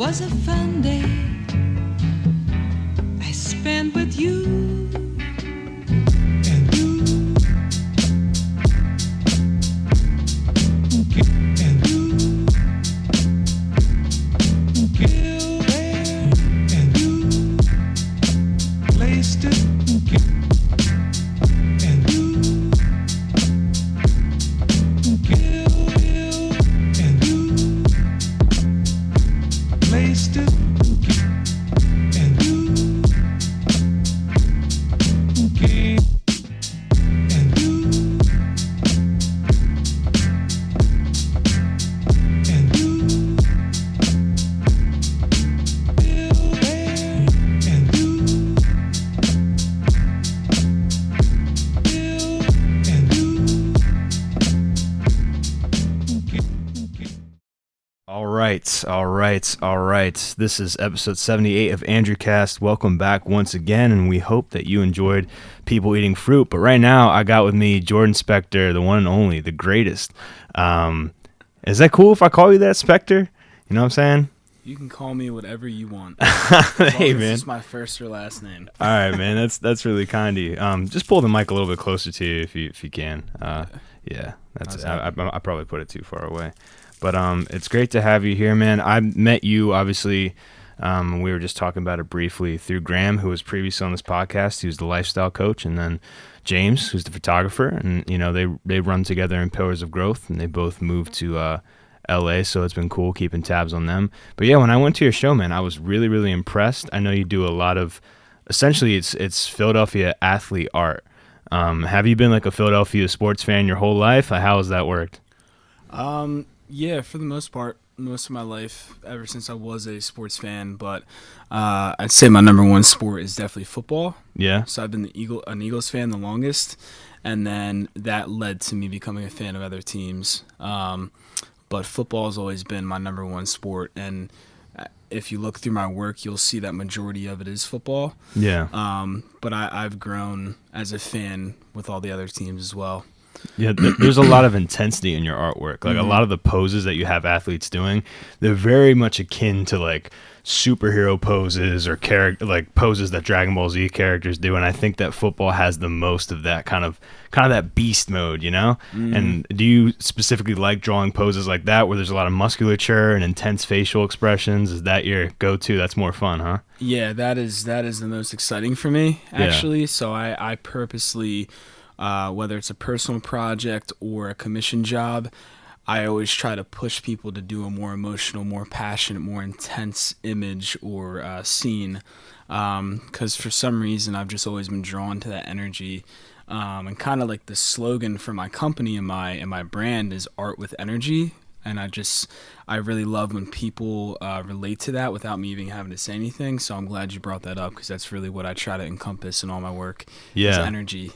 was a fun day I spent with you. And you. And you. Killed there. And you. Placed it. And you. Killed and you. Placed it. And you. Okay. And you. And you. Still there. And you. Still and you. All right. This is episode 78 of Andrewcast. Welcome back once again, and we hope that you enjoyed people eating fruit. But right now, I got with me Jordan Spector, the one and only, the greatest. Is that cool if I call you that, Spector? You know what I'm saying? You can call me whatever you want. Hey, man. It's my first or last name. All right, man. That's really kind of you. Just pull the mic a little bit closer to you if you can. Yeah, that's. I probably put it too far away. But it's great to have you here, man. I met you, obviously, we were just talking about it briefly, through Graham, who was previously on this podcast. He was the lifestyle coach, and then James, who's the photographer. And, you know, they run together in Pillars of Growth, and they both moved to LA, so it's been cool keeping tabs on them. But, yeah, when I went to your show, man, I was really, really impressed. I know you do a lot of, essentially, it's Philadelphia athlete art. Have you been like a Philadelphia sports fan your whole life? How has that worked? Yeah, for the most part, most of my life, ever since I was a sports fan. But I'd say my number one sport is definitely football. Yeah. So I've been an Eagles fan the longest, and then that led to me becoming a fan of other teams. But football has always been my number one sport, and if you look through my work, you'll see that majority of it is football. Yeah. But I've grown as a fan with all the other teams as well. Yeah, there's a lot of intensity in your artwork. Like a lot of the poses that you have athletes doing, they're very much akin to like superhero poses or like poses that Dragon Ball Z characters do. And I think that football has the most of that kind of that beast mode, you know? And do you specifically like drawing poses like that where there's a lot of musculature and intense facial expressions? Is that your go-to? That's more fun, huh? Yeah, that is the most exciting for me, actually. Yeah. So I purposely, whether it's a personal project or a commission job, I always try to push people to do a more emotional, more passionate, more intense image or scene, because for some reason I've just always been drawn to that energy, and kind of like the slogan for my company and my brand is art with energy, and I really love when people relate to that without me even having to say anything. So I'm glad you brought that up, because that's really what I try to encompass in all my work. Yeah, is energy.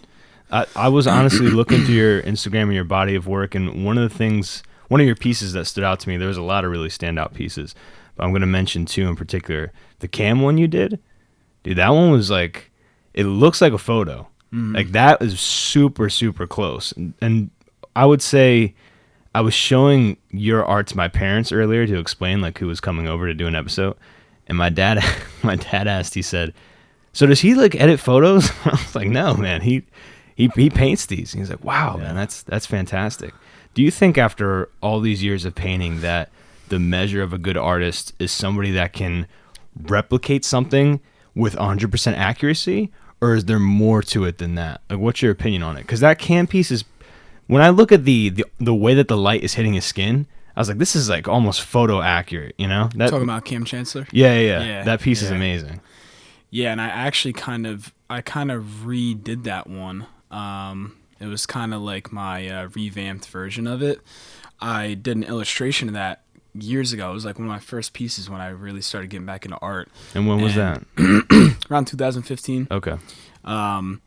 I was honestly looking through your Instagram and your body of work, and one of your pieces that stood out to me, there was a lot of really standout pieces, but I'm going to mention two in particular. The cam one you did, dude, that one was like, it looks like a photo. Like that is super, super close. And I would say I was showing your art to my parents earlier to explain like who was coming over to do an episode. And my dad asked, he said, so does he like edit photos? I was like, no, man, he paints these. And he's like, wow, man, that's fantastic. Do you think after all these years of painting that the measure of a good artist is somebody that can replicate something with 100% accuracy, or is there more to it than that? Like, what's your opinion on it? Because that can piece is, when I look at the way that the light is hitting his skin, I was like, this is like almost photo accurate, you know? Talking about Cam Chancellor? Yeah. That piece is amazing. Yeah, and I actually kind of redid that one. It was kind of like my revamped version of it. I did an illustration of that years ago. It was like one of my first pieces when I really started getting back into art. And when was that? Around 2015. Okay. And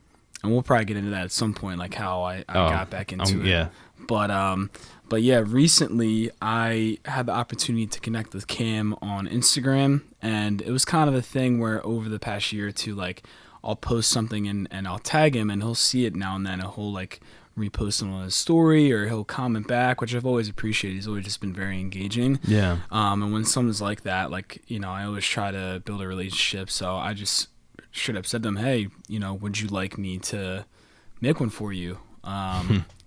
we'll probably get into that at some point, like how I got back into it. Yeah. But yeah, recently I had the opportunity to connect with Cam on Instagram, and it was kind of a thing where over the past year or two, like, I'll post something and I'll tag him, and he'll see it now and then, and he'll like repost them on his story, or he'll comment back, which I've always appreciated. He's always just been very engaging. Yeah. And when someone's like that, like, I always try to build a relationship. So I just straight up said to him, hey, would you like me to make one for you?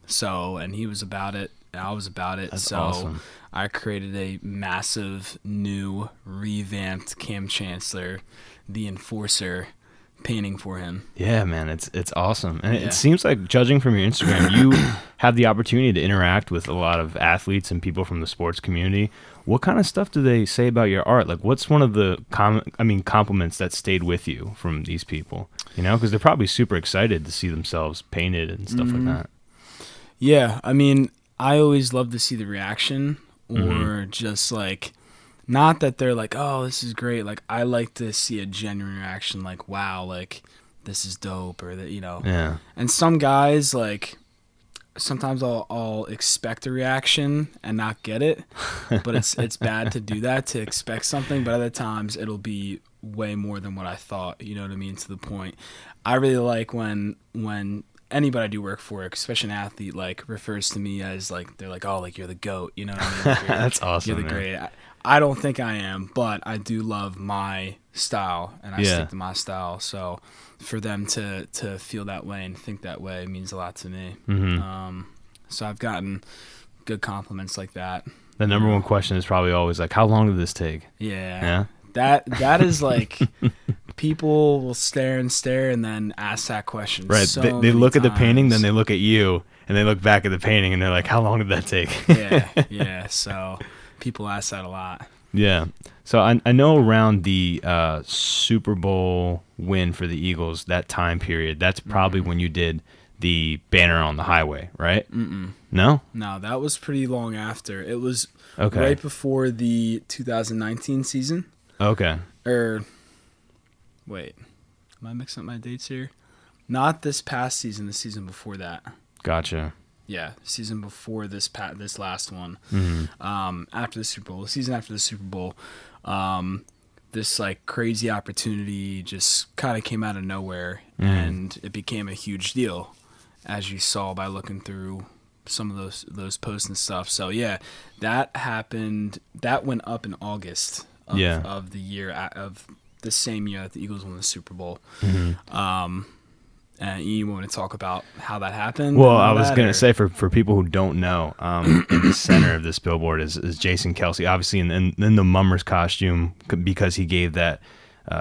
So, and he was about it. I was about it. That's so awesome. I created a massive new revamped Cam Chancellor, the Enforcer painting for him. Yeah, man, it's awesome. And Yeah. it seems like, judging from your Instagram, you have the opportunity to interact with a lot of athletes and people from the sports community. What kind of stuff do they say about your art? Like, what's one of the compliments that stayed with you from these people? Because they're probably super excited to see themselves painted and stuff like that. Yeah, I always love to see the reaction, or just like, not that they're like, oh, this is great. Like, I like to see a genuine reaction, like, wow, like, this is dope, or that, Yeah. And some guys, like, sometimes I'll expect a reaction and not get it, but it's bad to do that, to expect something. But other times it'll be way more than what I thought. You know what I mean? To the point, I really like when anybody I do work for, especially an athlete, like, refers to me as, like, they're like, oh, like, you're the GOAT. You know what I mean? Like, That's awesome. You're the man. great. I don't think I am, but I do love my style, and I stick to my style. So for them to feel that way and think that way means a lot to me. So I've gotten good compliments like that. The number one question is probably always like, how long did this take? Yeah. That is like, people will stare and then ask that question. Right. So They many look at the painting, then times. they look at you, and they look back at the painting, and they're like, how long did that take? Yeah. So people ask that a lot. Yeah. So I know around the Super Bowl win for the Eagles, that time period, that's probably when you did the banner on the highway, right? No? No, that was pretty long after. It was Okay. right before the 2019 season. Okay. Wait, am I mixing up my dates here? Not this past season, the season before that. Gotcha. Yeah, season before this last one. Mm-hmm. After the Super Bowl, the season after the Super Bowl, this like crazy opportunity just kind of came out of nowhere, and it became a huge deal, as you saw by looking through some of those posts and stuff. So yeah, that happened. That went up in August of the year of the same year that the Eagles won the Super Bowl. And you want to talk about how that happened? Well, I was going to say, for people who don't know, in the center of this billboard is Jason Kelsey, obviously in the mummer's costume, because he gave that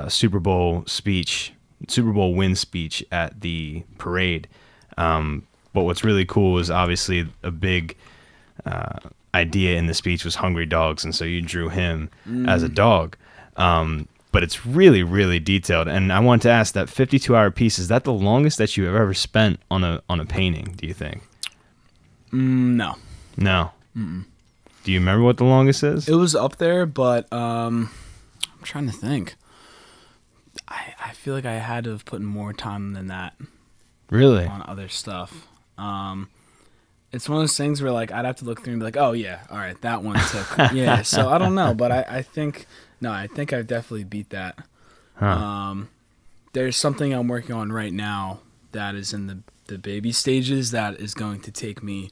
Super Bowl win speech at the parade. But what's really cool is, obviously, a big idea in the speech was hungry dogs, and so you drew him as a dog. But it's really, really detailed. And I wanted to ask, that 52-hour piece, is that the longest that you have ever spent on a painting, do you think? No. No. Mm-mm. Do you remember what the longest is? It was up there, but I'm trying to think. I feel like I had to have put in more time than that. Really? On other stuff. It's one of those things where, like, I'd have to look through and be like, oh, yeah, all right, that one took. Yeah, so I don't know, but I think I've definitely beat that. Huh. There's something I'm working on right now that is in the baby stages that is going to take me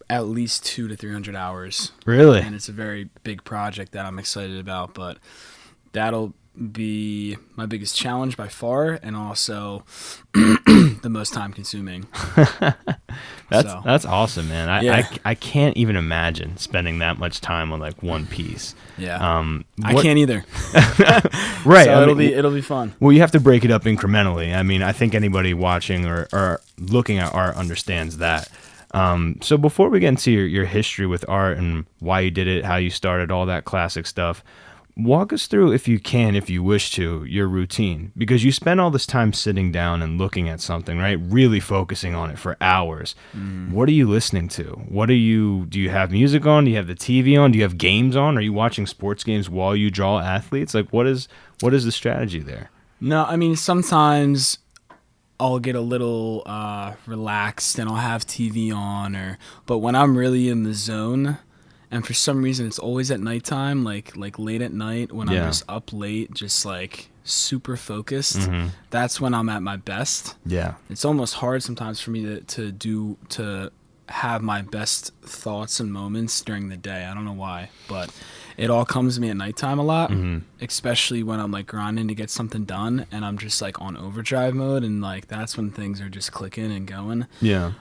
at least 200 to 300 hours. Really? And it's a very big project that I'm excited about, but that'll be my biggest challenge by far, and also the most time consuming. That's awesome, man. Yeah. I can't even imagine spending that much time on like one piece. Yeah. I can't either. Right. So it'll be fun. Well, you have to break it up incrementally. I mean, I think anybody watching or looking at art understands that. So before we get into your history with art and why you did it, how you started, all that classic stuff, walk us through, if you can, if you wish to, your routine, because you spend all this time sitting down and looking at something, right? Really focusing on it for hours. What are you listening to? Do you have music on? Do you have the TV on? Do you have games on? Are you watching sports games while you draw athletes? Like, what is the strategy there? No, I mean, sometimes I'll get a little relaxed and I'll have TV on, but when I'm really in the zone, and for some reason it's always at nighttime, like late at night when I'm just up late, just like super focused, that's when I'm at my best. Yeah. It's almost hard sometimes for me to have my best thoughts and moments during the day. I don't know why, but it all comes to me at nighttime a lot, especially when I'm like grinding to get something done and I'm just like on overdrive mode, and like that's when things are just clicking and going. Yeah.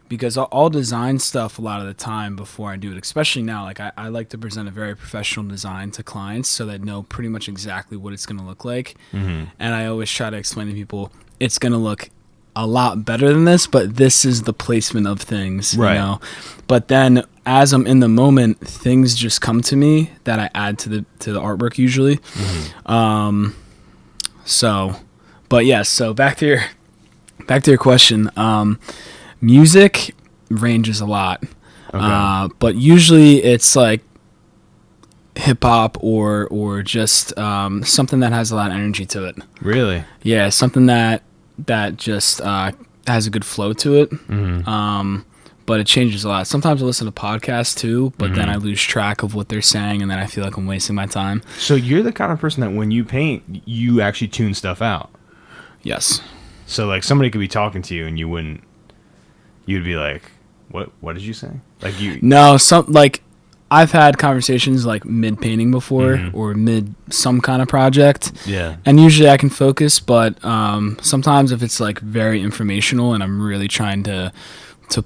Because I'll design stuff a lot of the time before I do it, especially now. Like I like to present a very professional design to clients so they know pretty much exactly what it's going to look like. And I always try to explain to people it's going to look a lot better than this, but this is the placement of things, right. you know. But then as I'm in the moment, things just come to me that I add to the artwork usually. So, but yes, so back to your question. Music ranges a lot, but usually it's like hip hop or just something that has a lot of energy to it. Really? Yeah, something that just has a good flow to it. But it changes a lot. Sometimes I listen to podcasts too, but then I lose track of what they're saying, and then I feel like I'm wasting my time. So you're the kind of person that when you paint, you actually tune stuff out. Yes. So like somebody could be talking to you and you'd be like, what did you say? Like you No, I've had conversations like mid painting before or mid some kind of project. Yeah. And usually I can focus, but sometimes if it's like very informational and I'm really trying to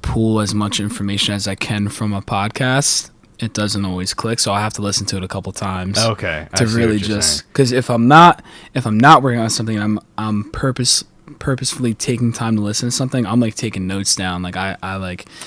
pull as much information as I can from a podcast, it doesn't always click, so I have to listen to it a couple times. Okay. To really just, because if I'm not working on something and I'm purposefully taking time to listen to something, I'm like taking notes down. Like I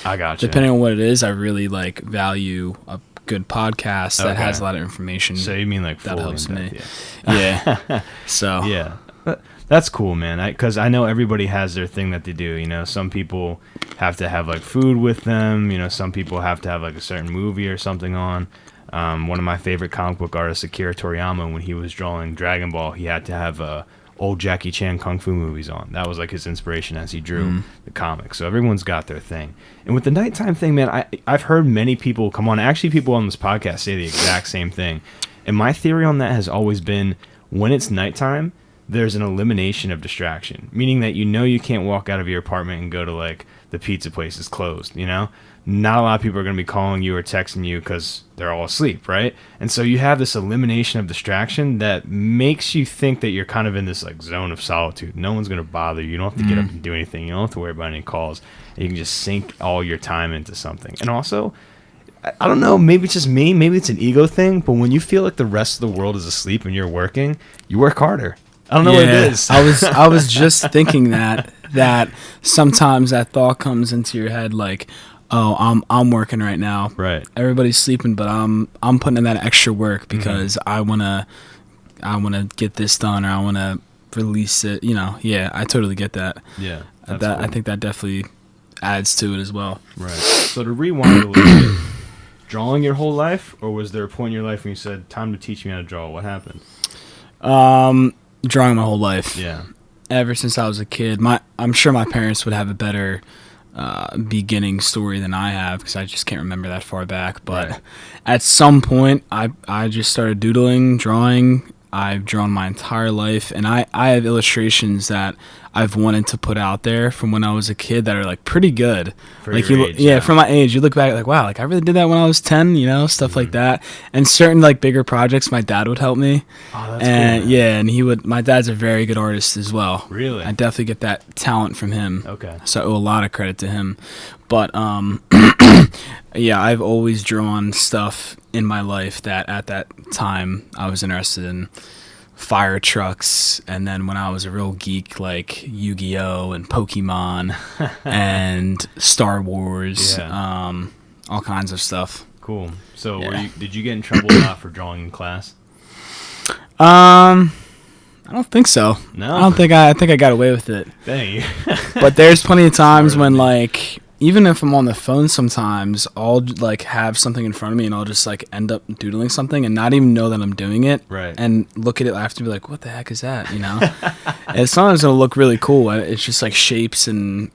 got you. Depending on what it is, I really like value a good podcast that has a lot of information. So you mean like that helps me? Yeah. So yeah, but that's cool, man. Because I know everybody has their thing that they do. You know, some people have to have like food with them. You know, some people have to have like a certain movie or something on. One of my favorite comic book artists, Akira Toriyama, when he was drawing Dragon Ball, he had to have old Jackie Chan kung fu movies on. That was like his inspiration as he drew the comics. So everyone's got their thing. And with the nighttime thing, man, I've heard many people come on. Actually, people on this podcast say the exact same thing. And my theory on that has always been when it's nighttime, there's an elimination of distraction, meaning that you can't walk out of your apartment and go to like the pizza place is closed, you know? Not a lot of people are going to be calling you or texting you because they're all asleep, right? And so you have this elimination of distraction that makes you think that you're kind of in this like zone of solitude. No one's going to bother you. You don't have to get up and do anything. You don't have to worry about any calls. You can just sink all your time into something. And also, I don't know, maybe it's just me, maybe it's an ego thing, but when you feel like the rest of the world is asleep and you're working, you work harder. I don't know what it is. I was just thinking that sometimes that thought comes into your head like, oh, I'm working right now. Right. Everybody's sleeping, but I'm putting in that extra work because I wanna get this done, or I wanna release it. You know, yeah, I totally get that. Yeah. Cool. I think that definitely adds to it as well. Right. So to rewind a little bit, drawing your whole life, or was there a point in your life when you said, time to teach me how to draw? What happened? Drawing my whole life. Yeah. Ever since I was a kid. I'm sure my parents would have a better beginning story than I have, because I just can't remember that far back. But at some point, I just started doodling, drawing. I've drawn my entire life, and I have illustrations that I've wanted to put out there from when I was a kid that are like pretty good. For like your age, from my age, you look back like, wow, like I really did that when I was 10, you know, stuff like that. And certain like bigger projects, my dad would help me. Oh, that's and cool. yeah, and my dad's a very good artist as well. Really? I definitely get that talent from him. Okay. So I owe a lot of credit to him. But yeah, I've always drawn stuff in my life that at that time I was interested in. Fire trucks, and then when I was a real geek, like Yu-Gi-Oh and Pokemon and Star Wars, all kinds of stuff. Cool. So did you get in trouble a lot for drawing in class? I don't think so. No? I think I got away with it. Dang. But there's plenty of times when like, even if I'm on the phone sometimes, I'll like have something in front of me and I'll just like end up doodling something and not even know that I'm doing it. Right. And look at it, I have to be like, what the heck is that? You know? And sometimes it'll look really cool. It's just like shapes and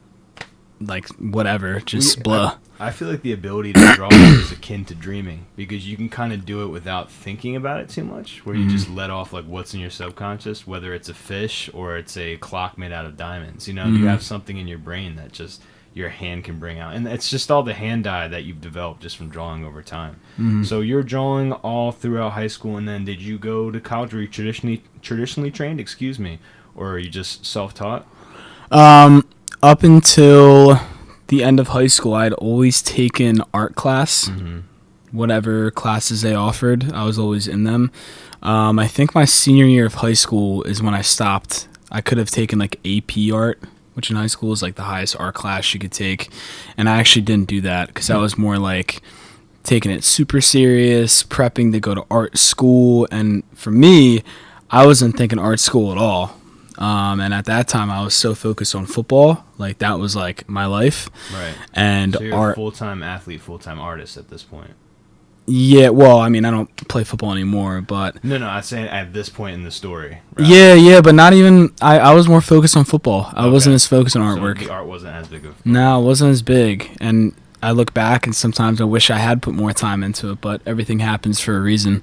like whatever, just blah. I feel like the ability to draw is akin to dreaming because you can kind of do it without thinking about it too much, where you just let off like what's in your subconscious, whether it's a fish or it's a clock made out of diamonds. You know, you have something in your brain that just your hand can bring out, and it's just all the hand eye that you've developed just from drawing over time. So you're drawing all throughout high school, and then did you go to college? Were you traditionally trained? Excuse me, or are you just self-taught? Up until the end of high school, I'd always taken art class. Whatever classes they offered, I was always in them. I think my senior year of high school is when I stopped. I could have taken like AP art, which in high school is like the highest art class you could take, and I actually didn't do that because I was more like taking it super serious, prepping to go to art school. And for me, I wasn't thinking art school at all. And at that time, I was so focused on football, like that was like my life. Right. And So you're art. a full-time athlete, full-time artist at this point. Yeah, well, I mean, I don't play football anymore, but No, I'm saying at this point in the story. Right? yeah, but not even. I was more focused on football. I Okay. wasn't as focused on So artwork. the art wasn't as big of. No, it wasn't as big. And I look back and sometimes I wish I had put more time into it, but everything happens for a reason.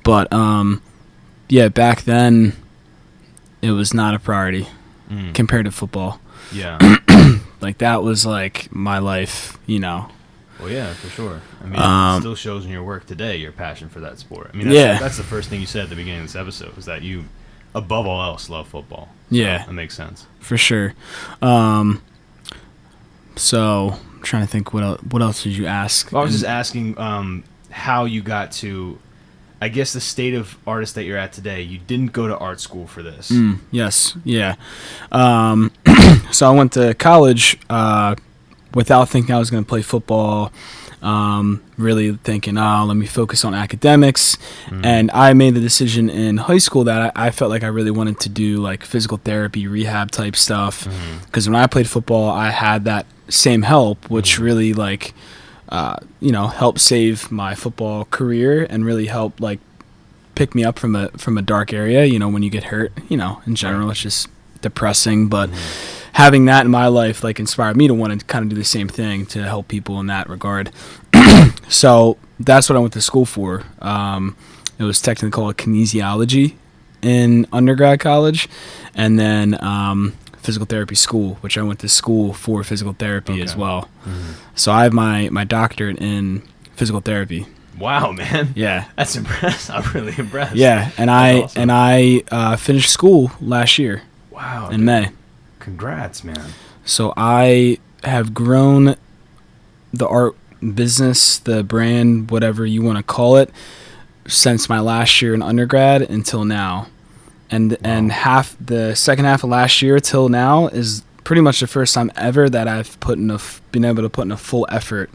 But yeah, back then it was not a priority compared to football. Yeah. Like that was like my life, you know. Well, yeah, for sure. I mean, it still shows in your work today your passion for that sport. I mean, that's the first thing you said at the beginning of this episode was that you, above all else, love football. So Yeah. that makes sense. For sure. So I'm trying to think what else did you ask? Well, I was just asking how you got to, I guess, the state of artist that you're at today. You didn't go to art school for this. Yes, yeah. So I went to college without thinking I was going to play football, really thinking, let me focus on academics. And I made the decision in high school that I felt like I really wanted to do like physical therapy, rehab type stuff. Because when I played football, I had that same help, which really like, helped save my football career and really helped like pick me up from a dark area. You know, when you get hurt, in general, it's just depressing, but having that in my life like inspired me to want to kind of do the same thing to help people in that regard. So that's what I went to school for. It was technically called kinesiology in undergrad college, and then physical therapy school, which I went to school for physical therapy as well. So I have my doctorate in physical therapy. Wow, man. Yeah. That's impressive. I'm really impressed. Yeah, and That's awesome. I finished school last year Wow. in dude. May. Congrats, man. So I have grown the art business, the brand, whatever you want to call it, since my last year in undergrad until now. And the second half of last year till now is pretty much the first time ever that I've been able to put in a full effort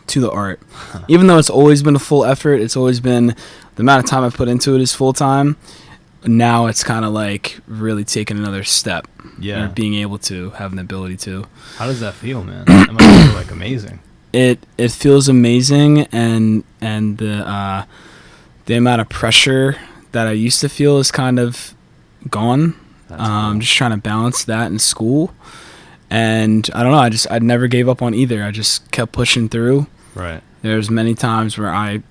to the art. Even though it's always been a full effort, it's always been the amount of time I've put into it is full time. Now it's kind of like really taking another step. Yeah. Or being able to have an ability to. How does that feel, man? That must feel like amazing. It feels amazing, and the amount of pressure that I used to feel is kind of gone. That's cool. Just trying to balance that in school, and I don't know. I never gave up on either. I just kept pushing through. Right. There's many times where I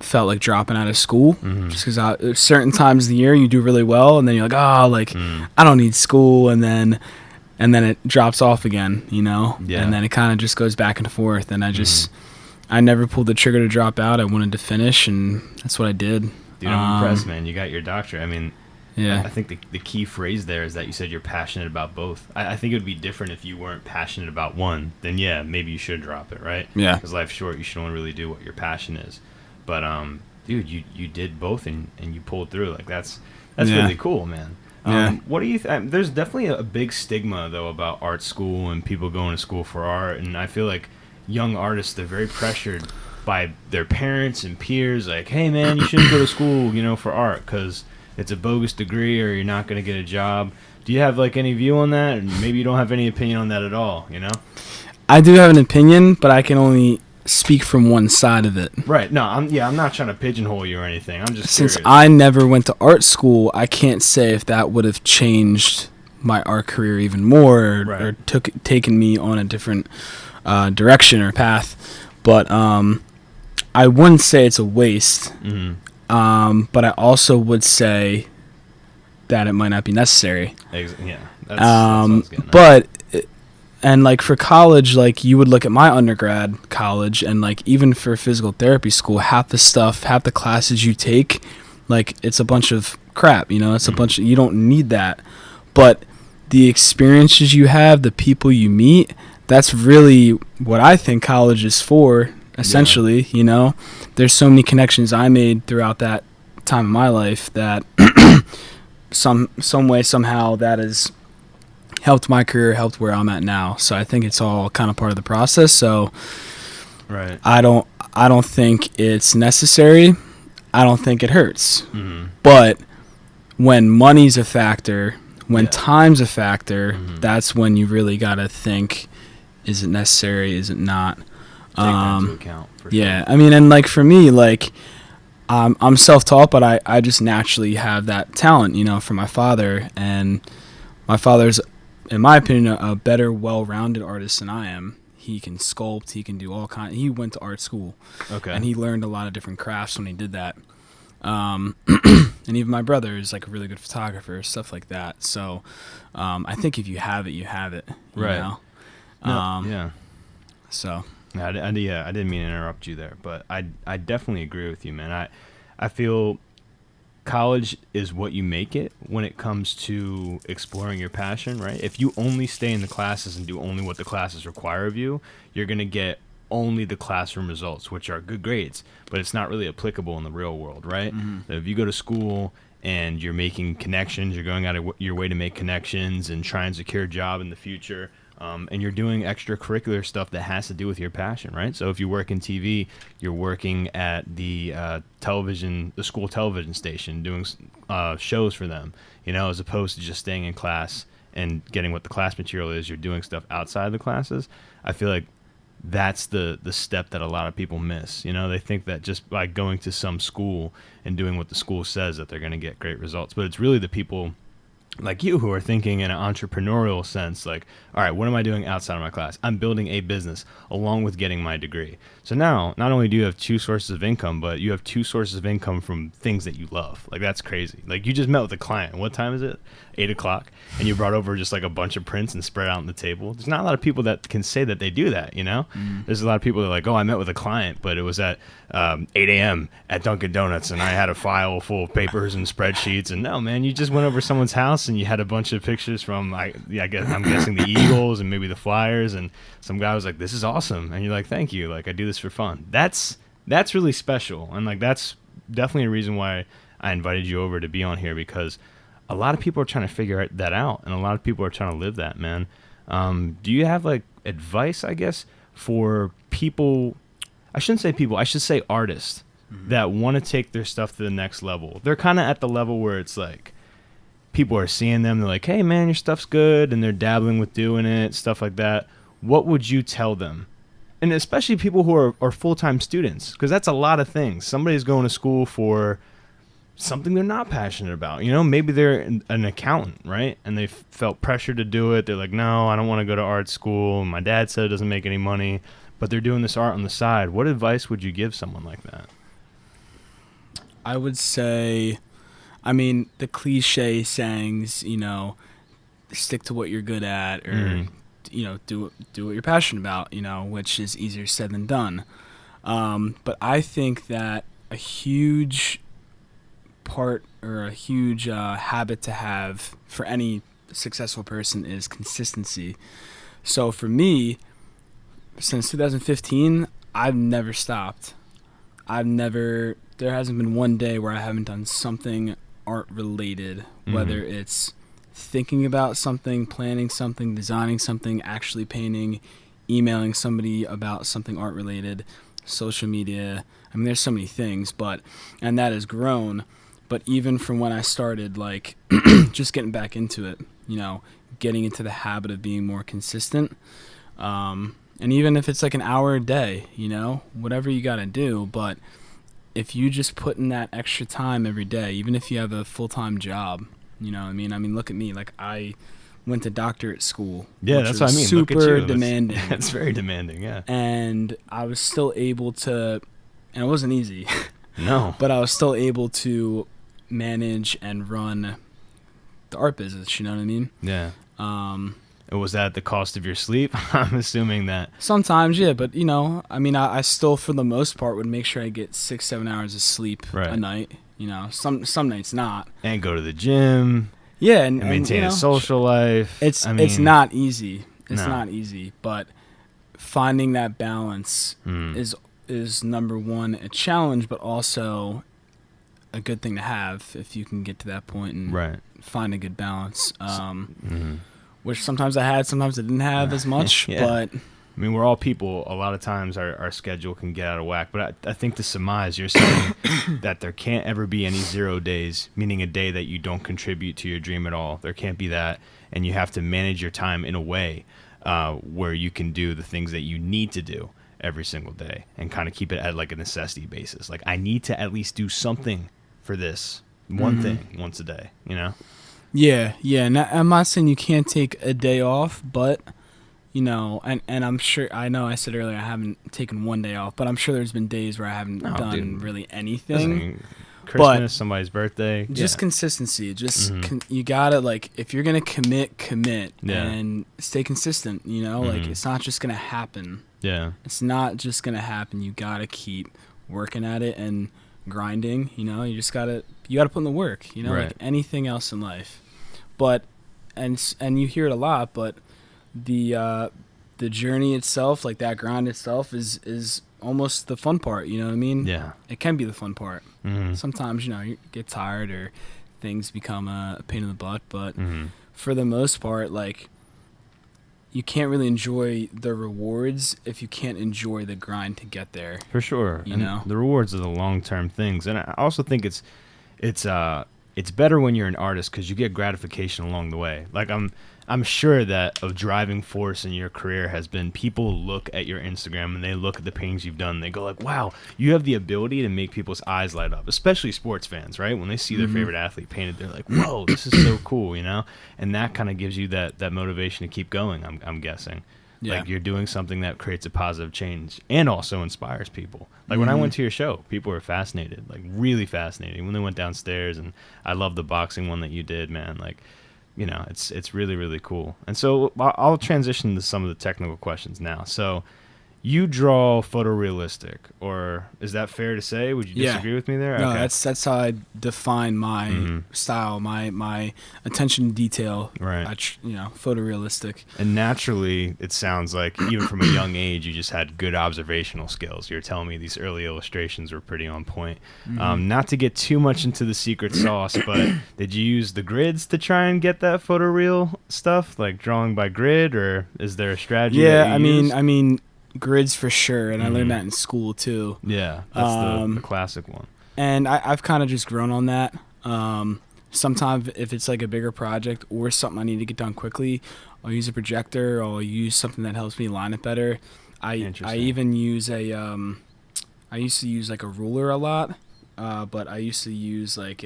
felt like dropping out of school just because certain times of the year you do really well, and then you're like, I don't need school, and then it drops off again, Yeah. and then it kind of just goes back and forth, and I never pulled the trigger to drop out. I wanted to finish, and that's what I did. Dude, I'm impressed, man. You got your doctorate. I mean, Yeah. I think the key phrase there is that you said you're passionate about both. I think it would be different if you weren't passionate about one. Then yeah, maybe you should drop it, right? Yeah. Because life's short. You should only really do what your passion is. But dude, you did both and you pulled through. Like that's Yeah. really cool, man. Yeah. What do you? There's definitely a big stigma though about art school and people going to school for art, and I feel like young artists, they're very pressured by their parents and peers. Like, hey man, you shouldn't go to school, for art because it's a bogus degree or you're not going to get a job. Do you have like any view on that? And maybe you don't have any opinion on that at all. I do have an opinion, but I can only speak from one side of it. Right. No, I'm not trying to pigeonhole you or anything. I'm just Since curious. I never went to art school, I can't say if that would have changed my art career even more Right. or taken me on a different direction or path. But I wouldn't say it's a waste. But I also would say that it might not be necessary. Yeah. That's what I was getting at. But and like for college, like you would look at my undergrad college, and like even for physical therapy school, half the classes you take, like it's a bunch of crap, it's a bunch of, you don't need that. But the experiences you have, the people you meet, that's really what I think college is for, essentially. There's so many connections I made throughout that time of my life that some way, somehow, that has helped my career, helped where I'm at now. So I think it's all kind of part of the process. So right. I don't think it's necessary. I don't think it hurts. But when money's a factor, when time's a factor, that's when you really got to think, is it necessary? Is it not? Take that into account. For yeah. sure. I mean, and like for me, like I'm self-taught, but I just naturally have that talent, from my father. And my father's, in my opinion, a better, well-rounded artist than I am. He can sculpt. He can do all kinds. He went to art school. Okay. And he learned a lot of different crafts when he did that. And even my brother is like a really good photographer, stuff like that. So I think if you have it, you have it. Right. Yeah. So. I didn't mean to interrupt you there, but I definitely agree with you, man. I feel college is what you make it when it comes to exploring your passion, right? If you only stay in the classes and do only what the classes require of you, you're going to get only the classroom results, which are good grades, but it's not really applicable in the real world, right? So if you go to school and you're making connections, you're going out of your way to make connections and try and secure a job in the future, and you're doing extracurricular stuff that has to do with your passion, right? So if you work in TV, you're working at the school television station, doing shows for them, as opposed to just staying in class and getting what the class material is. You're doing stuff outside the classes. I feel like that's the step that a lot of people miss. They think that just by going to some school and doing what the school says that they're going to get great results. But it's really the people like you who are thinking in an entrepreneurial sense, like, all right, what am I doing outside of my class? I'm building a business along with getting my degree. So now, not only do you have two sources of income, but you have two sources of income from things that you love. Like, that's crazy. Like, you just met with a client. What time is it? 8 o'clock. And you brought over just like a bunch of prints and spread out on the table. There's not a lot of people that can say that they do that, There's a lot of people that are like, oh, I met with a client, but it was at 8 a.m. at Dunkin' Donuts, and I had a file full of papers and spreadsheets. And no, man, you just went over someone's house and you had a bunch of pictures from, I'm guessing the Eagles and maybe the Flyers, and some guy was like, this is awesome. And you're like, thank you. Like, I do this for fun. That's really special. And like, that's definitely a reason why I invited you over to be on here, because a lot of people are trying to figure that out, and a lot of people are trying to live that, man. Do you have like advice, I guess, for people? I shouldn't say people, I should say artists that want to take their stuff to the next level. They're kind of at the level where it's like people are seeing them, they're like, hey man, your stuff's good, and they're dabbling with doing it, stuff like that. What would you tell them? And especially people who are full-time students, because that's a lot of things. Somebody's going to school for something they're not passionate about. Maybe they're an accountant, right? And they felt pressure to do it. They're like, no, I don't want to go to art school. My dad said it doesn't make any money, but they're doing this art on the side. What advice would you give someone like that? I would say, the cliche sayings, stick to what you're good at, or, do what you're passionate about, which is easier said than done. But I think that a huge part, or a huge habit to have for any successful person, is consistency. So for me, since 2015, I've never stopped. There hasn't been one day where I haven't done something art related, whether it's thinking about something, planning something, designing something, actually painting, emailing somebody about something art related, social media. There's so many things, and that has grown. But even from when I started, like, just getting back into it, getting into the habit of being more consistent. And even if it's like an hour a day, whatever you got to do. But if you just put in that extra time every day, even if you have a full-time job, look at me. Like, went to doctorate school. Yeah, which that's was what I mean. Look at Super you. demanding. It's very demanding, yeah. And I was still able to, and it wasn't easy, No. but I was still able to manage and run the art business, you know what I mean? Yeah. Um, And was that at the cost of your sleep? I'm assuming that. Sometimes, yeah, but you know, I mean, I still, for the most part, would make sure I get 6-7 hours of sleep Right. a night. You know, some nights not. And go to the gym Yeah, and maintain you know, a social life. It's I mean, it's not easy. It's No. not easy, but finding that balance is number one a challenge, but also a good thing to have if you can get to that point and Right. find a good balance. Which sometimes I had, sometimes I didn't have as much, Yeah. but I mean, we're all people. A lot of times our schedule can get out of whack. But I think to surmise, you're saying that there can't ever be any 0 days, meaning a day that you don't contribute to your dream at all. There can't be that. And you have to manage your time in a way where you can do the things that you need to do every single day and kind of keep it at like a necessity basis. Like, I need to at least do something for this one thing once a day, you know? yeah. And I'm not saying you can't take a day off, but you know, and I'm sure, I know I said earlier I haven't taken one day off, but I'm sure there's been days where I haven't done dude. really Listen, anything. Christmas, somebody's birthday. Just consistency. Just you gotta, like, if you're gonna commit, Yeah. and stay consistent. You know, like it's not just gonna happen. Yeah. It's not just gonna happen. You gotta keep working at it and grinding. You know, you gotta put in the work. You know, Right. like anything else in life. But and you hear it a lot, but the journey itself, like that grind itself, is almost the fun part. You know what I mean? Yeah. It can be the fun part. Mhm. Sometimes, you know, you get tired or things become a pain in the butt, but Mhm. for the most part, like, you can't really enjoy the rewards if you can't enjoy the grind to get there. For sure. You And know? the rewards are the long-term things. And I also think it's better when you're an artist because you get gratification along the way. Like, I'm sure that a driving force in your career has been people look at your Instagram and they look at the paintings you've done and they go like, wow, you have the ability to make people's eyes light up, especially sports fans, right? When they see their favorite athlete painted, they're like, whoa, this is so cool, you know? And that kind of gives you that motivation to keep going, I'm guessing. Yeah. Like, you're doing something that creates a positive change and also inspires people. Like, when I went to your show, people were fascinated, like really fascinated. When they went downstairs, and I love the boxing one that you did, man. Like, you know, it's really, really cool. And so I'll transition to some of the technical questions now. So you draw photorealistic, or is that fair to say? Would you disagree with me there? No, Okay. that's how I define my style, my attention to detail. Right. Photorealistic. And naturally, it sounds like even from a young age, you just had good observational skills. You're telling me these early illustrations were pretty on point. Not to get too much into the secret sauce, but did you use the grids to try and get that photoreal stuff, like drawing by grid, or is there a strategy? Yeah, that you used? I mean, grids for sure, and I learned that in school too. Yeah, that's the classic one. And I've kind of just grown on that. Sometimes if it's like a bigger project or something I need to get done quickly, I'll use a projector, or I'll use something that helps me line it better. I even use I used to use like a ruler a lot, but I used to use like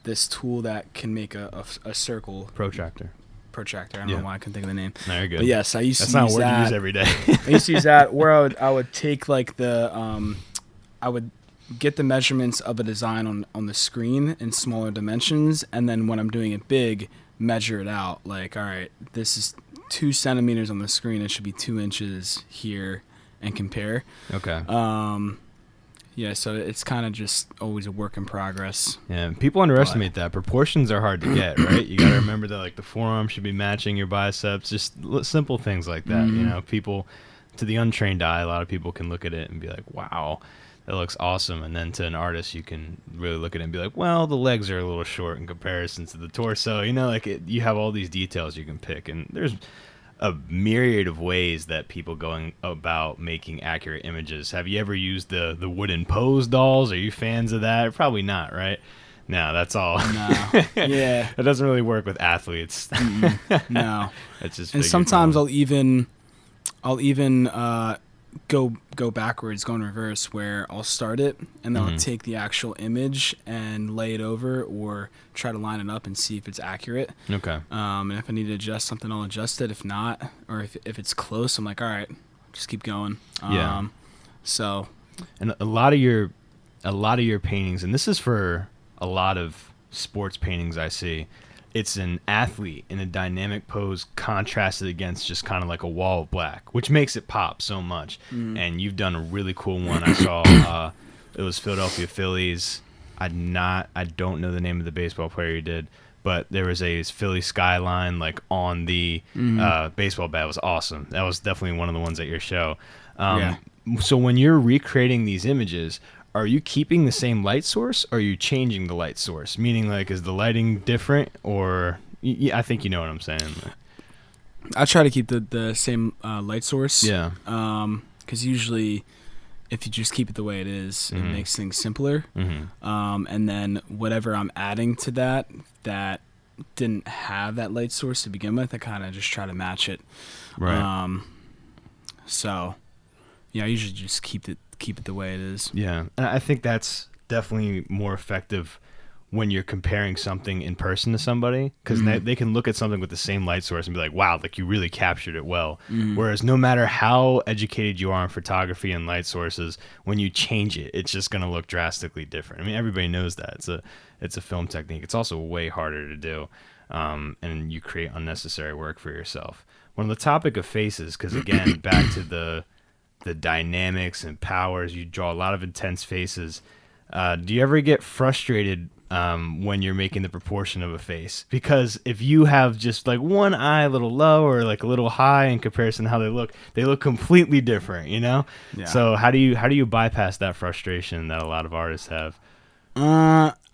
this tool that can make a circle. Protractor. Protractor. I don't Yeah. know why I couldn't think of the name. No, you're good. But yes, I used That's to not use a word that. you use every day. I used to use that where I would take like I would get the measurements of a design on the screen in smaller dimensions, and then when I'm doing it big, measure it out. Like, all right, this is 2 centimeters on the screen. It should be 2 inches here, and compare. Okay. Yeah, so it's kind of just always a work in progress. Yeah, people underestimate that. Proportions are hard to get, right? You got to remember that, like, the forearm should be matching your biceps, just simple things like that. You know, people, to the untrained eye, a lot of people can look at it and be like, wow, that looks awesome. And then to an artist, you can really look at it and be like, well, the legs are a little short in comparison to the torso. You know, like, you have all these details you can pick. And there's a myriad of ways that people going about making accurate images. Have you ever used the wooden pose dolls? Are you fans of that? Probably not, right? No, that's all. No. Yeah. It doesn't really work with athletes. No. That's just And figure sometimes drawing. I'll even go backwards, go in reverse, where I'll start it and then I'll take the actual image and lay it over or try to line it up and see if it's accurate. Okay. And if I need to adjust something, I'll adjust it. If not, or if it's close, I'm like, all right, just keep going. Yeah. So, And a lot of your paintings, and this is for a lot of sports paintings I see, it's an athlete in a dynamic pose contrasted against just kind of like a wall of black, which makes it pop so much. And you've done a really cool one. I saw it was Philadelphia Phillies. I don't know the name of the baseball player you did, but there was a Philly skyline like on the baseball bat. It was awesome. That was definitely one of the ones at your show. Yeah. So when you're recreating these images, are you keeping the same light source, or are you changing the light source? Meaning, like, is the lighting different, or I think you know what I'm saying. I try to keep the same light source. Yeah. Because usually, if you just keep it the way it is, it makes things simpler. And then whatever I'm adding to that didn't have that light source to begin with, I kind of just try to match it. Right. So, yeah, I usually just keep it the way it is. Yeah, and I think that's definitely more effective when you're comparing something in person to somebody, because they can look at something with the same light source and be like, wow, like you really captured it well. Whereas no matter how educated you are in photography and light sources, when you change it, it's just going to look drastically different. I mean, everybody knows that. It's a film technique. It's also way harder to do, and you create unnecessary work for yourself. On the topic of faces, because again, back to the dynamics and powers, you draw a lot of intense faces. Do you ever get frustrated when you're making the proportion of a face? Because if you have just like one eye a little low or like a little high in comparison to how they look completely different, you know? Yeah. So how do you bypass that frustration that a lot of artists have?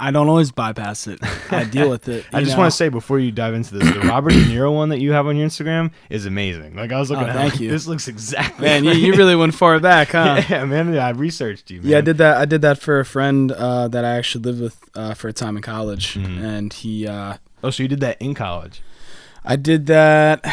I don't always bypass it. I deal with it. I just want to say before you dive into this, the Robert De Niro one that you have on your Instagram is amazing. Like I was looking at it, thank you. This looks exactly Man, like you really went far back, huh? Yeah, man. I researched you, man. Yeah, I did that for a friend that I actually lived with for a time in college, and he. Oh, so you did that in college? I did that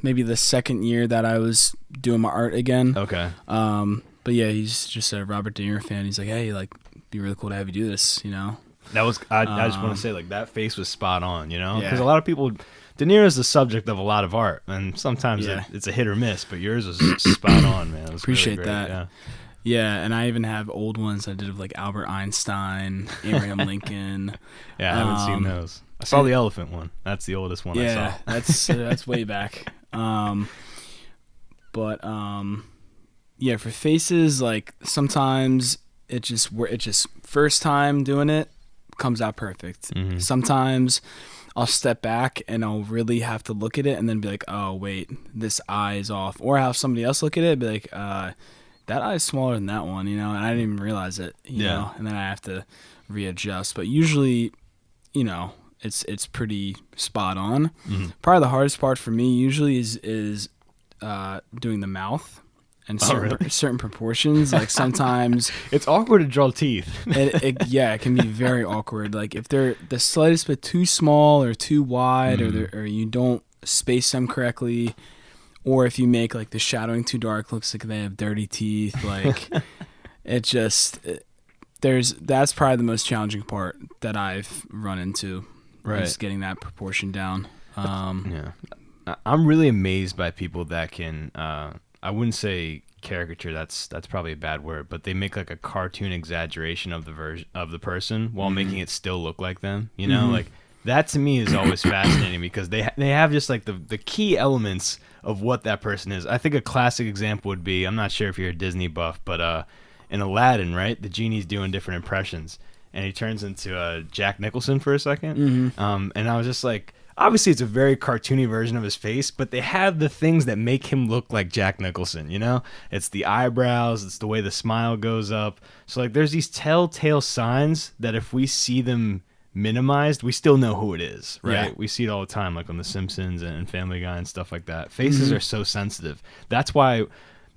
maybe the second year that I was doing my art again. Okay. But yeah, he's just a Robert De Niro fan. He's like, hey, like, it'd be really cool to have you do this, you know? That was I just want to say, like, that face was spot on, you know? Because Yeah. a lot of people, De Niro is the subject of a lot of art, and sometimes Yeah. it's a hit or miss, but yours was spot on, man. It was Appreciate really great, that. Yeah. Yeah, and I even have old ones I did of like Albert Einstein, Abraham Lincoln. Yeah, I haven't seen those. I saw the elephant one. That's the oldest one Yeah, I saw. that's way back. Yeah, for faces, like sometimes it just first time doing it comes out perfect. Sometimes I'll step back and I'll really have to look at it and then be like, oh wait, this eye is off, or I'll have somebody else look at it and be like, that eye is smaller than that one, you know, and I didn't even realize it, you know, and then I have to readjust. But usually, you know, it's pretty spot on. Probably the hardest part for me usually is doing the mouth and certain proportions. Like sometimes It's awkward to draw teeth. it can be very awkward. Like if they're the slightest bit too small or too wide, or you don't space them correctly, or if you make like the shadowing too dark, looks like they have dirty teeth. Like that's probably the most challenging part that I've run into. Right. Is getting that proportion down. Yeah. I'm really amazed by people that can, I wouldn't say caricature, that's probably a bad word, but they make like a cartoon exaggeration of the person while making it still look like them, you know? Like that to me is always fascinating because they have just like the key elements of what that person is. I think a classic example would be, I'm not sure if you're a Disney buff, but in Aladdin, right? The genie's doing different impressions and he turns into Jack Nicholson for a second. And I was just like, obviously it's a very cartoony version of his face, but they have the things that make him look like Jack Nicholson, you know? It's the eyebrows, it's the way the smile goes up. So like there's these telltale signs that if we see them minimized, we still know who it is, right? Yeah. We see it all the time, like on The Simpsons and Family Guy and stuff like that. Faces are so sensitive. That's why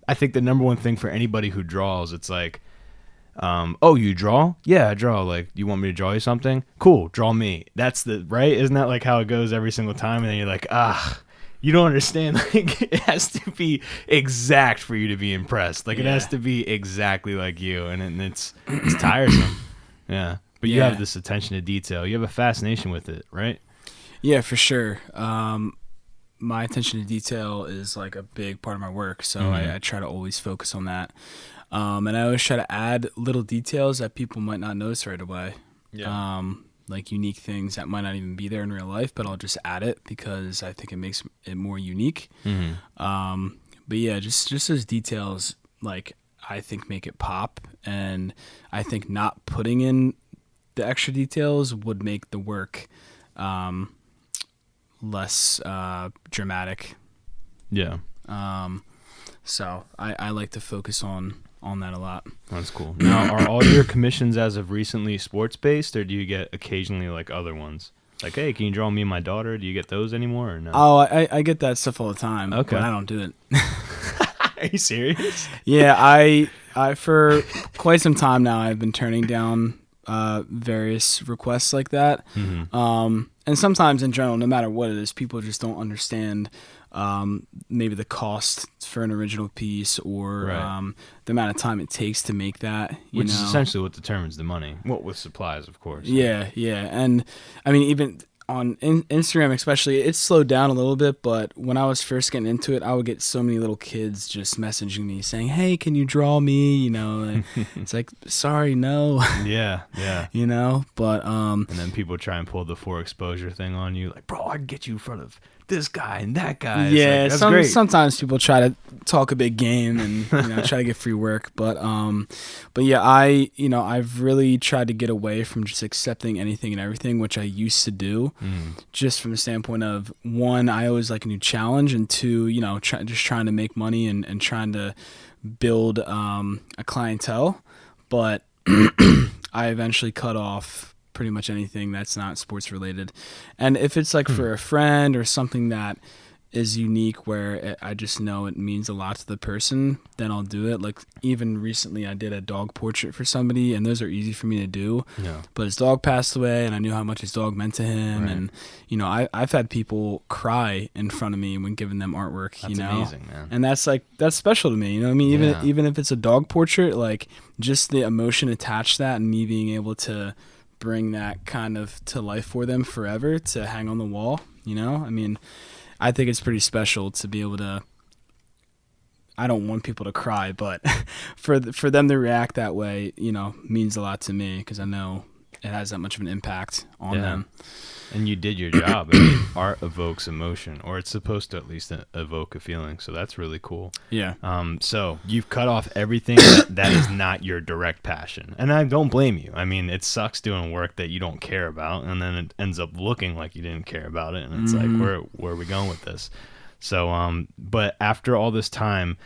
I think the number one thing for anybody who draws, it's like, oh, you draw? Yeah, I draw. Like, you want me to draw you something? Cool, draw me. That's right? Isn't that like how it goes every single time? And then you're like, you don't understand. Like, it has to be exact for you to be impressed. Like, it has to be exactly like you, and it's tiresome. Yeah. But you have this attention to detail. You have a fascination with it, right? Yeah, for sure. My attention to detail is like a big part of my work, so I try to always focus on that. And I always try to add little details that people might not notice right away. Yeah. Like unique things that might not even be there in real life, but I'll just add it because I think it makes it more unique. But yeah, just those details, like, I think make it pop, and I think not putting in the extra details would make the work less dramatic. Yeah. So I like to focus on that a lot. That's cool. Now, are all your commissions as of recently sports-based, or do you get occasionally, like, other ones? Like, hey, can you draw me and my daughter? Do you get those anymore, or no? Oh, I get that stuff all the time, Okay. but I don't do it. Are you serious? Yeah, I for quite some time now, I've been turning down various requests like that. And sometimes in general, no matter what it is, people just don't understand maybe the cost for an original piece, or the amount of time it takes to make that. Which is essentially what determines the money. What with supplies, of course. Yeah. And I mean, even on Instagram especially, it's slowed down a little bit, but when I was first getting into it, I would get so many little kids just messaging me saying, hey, can you draw me? You know, and it's like, sorry, no. Yeah. You know, but and then people try and pull the for exposure thing on you, like, bro, I can get you in front of this guy and that guy. It's yeah, like, that's great. Sometimes people try to talk a big game and try to get free work, but yeah, I've really tried to get away from just accepting anything and everything, which I used to do, just from the standpoint of, one, I always like a new challenge, and two, just trying to make money and trying to build a clientele, but I eventually cut off pretty much anything that's not sports related. And if it's like for a friend or something that is unique where I just know it means a lot to the person, then I'll do it. Like, even recently I did a dog portrait for somebody, and those are easy for me to do. Yeah. But his dog passed away, and I knew how much his dog meant to him. Right. And I've had people cry in front of me when giving them artwork. That's amazing, man. And that's special to me. You know what I mean? Even if it's a dog portrait, like, just the emotion attached to that, and me being able to bring that kind of to life for them forever, to hang on the wall. I mean, I think it's pretty special to be able to, I don't want people to cry, but for them to react that way, means a lot to me, because I know it has that much of an impact on them. And you did your job. I mean, art evokes emotion, or it's supposed to at least evoke a feeling. So that's really cool. Yeah. So you've cut off everything that is not your direct passion. And I don't blame you. I mean, it sucks doing work that you don't care about, and then it ends up looking like you didn't care about it. And it's like, where are we going with this? So, but after all this time,